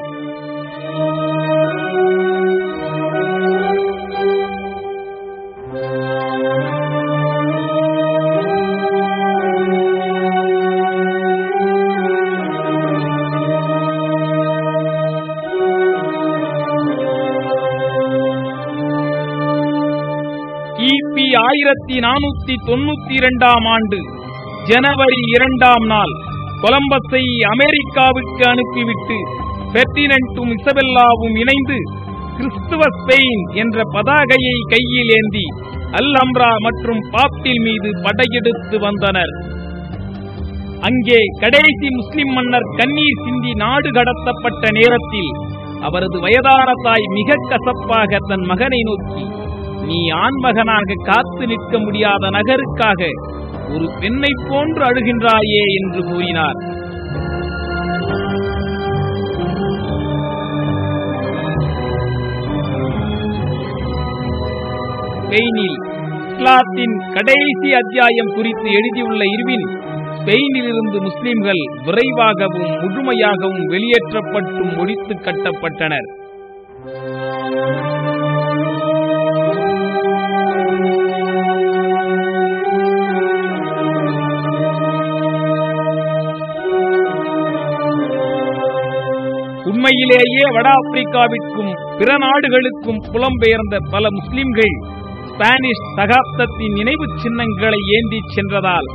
கிபி 1492 ஆண்டு ஜனவரி 2 நாள் கொலம்பஸை அமெரிக்காவுக்கு அனுப்பிவிட்டு பெர்டினண்டும் இசபெல்லாவும் இணைந்து கிறிஸ்துவ ஸ்பெயின் என்ற பதாகையை கையில் ஏந்தி அல்ஹம்ரா மற்றும் பாப்டில் மீது படையெடுத்து வந்தனர். அங்கே கடைசி முஸ்லிம் மன்னர் கண்ணீர் சிந்தி நாடு கடத்தப்பட்ட நேரத்தில் அவரது வயதான தாய் மிக கசப்பாக தன் மகனை நோக்கி, நீ ஆண்மகனாக காத்து நிற்க முடியாத நகருக்காக ஒரு பெண்ணை போன்று அழுகின்றாயே என்று கூறினார். ஸ்பெயினில் இஸ்லாத்தின் கடைசி அத்தியாயம் குறித்து எழுதியுள்ள இர்வின், ஸ்பெயினிலிருந்து முஸ்லிம்கள் விரைவாகவும் முழுமையாகவும் வெளியேற்றப்பட்டும் ஒழித்து கட்டப்பட்டனர். உண்மையிலேயே வட ஆப்பிரிக்காவிற்கும் பிற நாடுகளுக்கும் புலம்பெயர்ந்த பல முஸ்லிம்கள் ஸ்பானிஷ் சகாப்தத்தின் நினைவு சின்னங்களை ஏந்திச் சென்றதால்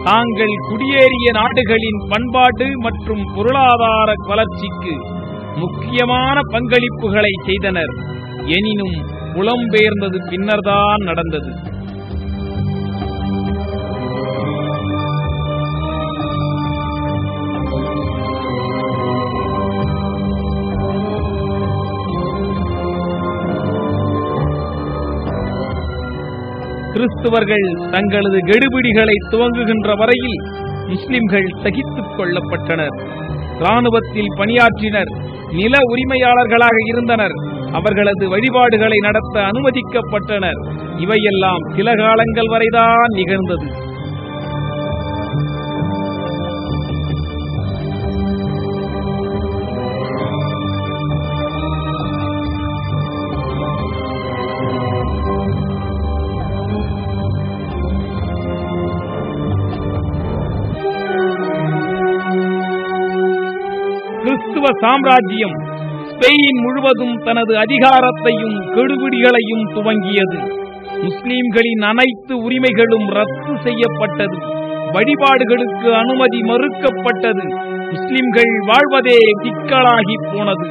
தாங்கள் குடியேறிய நாடுகளின் பண்பாடு மற்றும் பொருளாதார வளர்ச்சிக்கு முக்கியமான பங்களிப்புகளை செய்தனர். எனினும் புலம்பெயர்ந்தது பின்னர்தான் நடந்தது. கிறிஸ்துவர்கள் தங்களது கெடுபிடிகளை துவங்குகின்ற வரையில் முஸ்லிம்கள் சகித்துக் கொள்ளப்பட்டனர். இராணுவத்தில் பணியாற்றினர், நில உரிமையாளர்களாக இருந்தனர், அவர்களது வழிபாடுகளை நடத்த அனுமதிக்கப்பட்டனர். இவையெல்லாம் சில காலங்கள் வரைதான் நிகழ்ந்தது. கிறிஸ்துவ சாம்ராஜ்யம் ஸ்பெயின் முழுவதும் தனது அதிகாரத்தையும் கெடுபிடிகளையும் துவங்கியது. முஸ்லிம்களின் அனைத்து உரிமைகளும் ரத்து செய்யப்பட்டது. வழிபாடுகளுக்கு அனுமதி மறுக்கப்பட்டது. முஸ்லிம்கள் வாழ்வதே சிக்கலாகி போனது.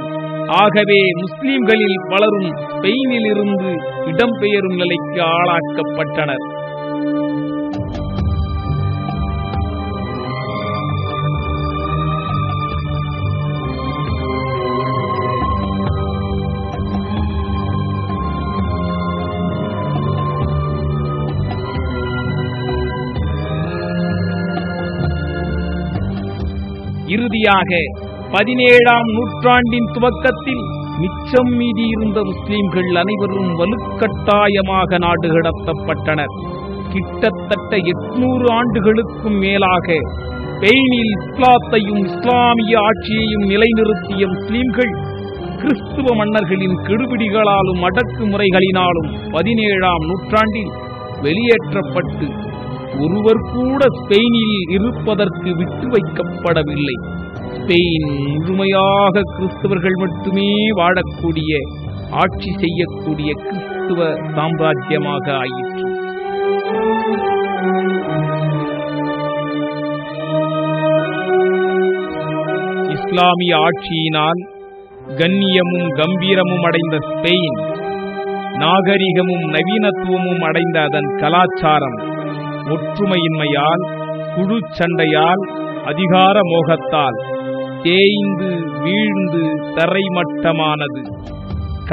ஆகவே முஸ்லிம்களில் பலரும் ஸ்பெயினிலிருந்து இடம்பெயரும் நிலைக்கு ஆளாக்கப்பட்டனர். இறுதியாக 17ஆம் நூற்றாண்டின் துவக்கத்தில் மிச்சம் மீதி இருந்த முஸ்லிம்கள் அனைவரும் வலுக்கட்டாயமாக நாடு கடத்தப்பட்டனர். கிட்டத்தட்ட 800 ஆண்டுகளுக்கும் மேலாக ஸ்பெயினில் இஸ்லாத்தையும் இஸ்லாமிய ஆட்சியையும் நிலைநிறுத்திய முஸ்லிம்கள் கிறிஸ்துவ மன்னர்களின் கெடுபிடிகளாலும் அடக்குமுறைகளினாலும் 17ஆம் நூற்றாண்டில் வெளியேற்றப்பட்டு ஒருவர் கூட ஸ்பெயினில் இருப்பதற்கு விட்டு வைக்கப்படவில்லை. ஸ்பெயின் முழுமையாக கிறிஸ்தவர்கள் மட்டுமே வாழக்கூடிய, ஆட்சி செய்யக்கூடிய கிறிஸ்துவ சாம்ராஜ்யமாக ஆயிற்று. இஸ்லாமிய ஆட்சியினால் கண்ணியமும் கம்பீரமும் அடைந்த ஸ்பெயின், நாகரிகமும் நவீனத்துவமும் அடைந்த அதன் கலாச்சாரம் ஒற்றுமையின்மையால், குழு சண்டையால், அதிகார மோகத்தால் தேய்ந்து வீழ்ந்து தரைமட்டமானது.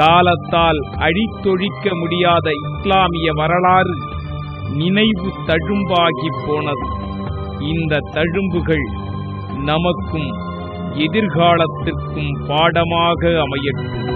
காலத்தால் அழித்தொழிக்க முடியாத இஸ்லாமிய வரலாறு நினைவு தழும்பாகி போனது. இந்த தழும்புகள் நமக்கும் எதிர்காலத்திற்கும் பாடமாக அமையட்டும்.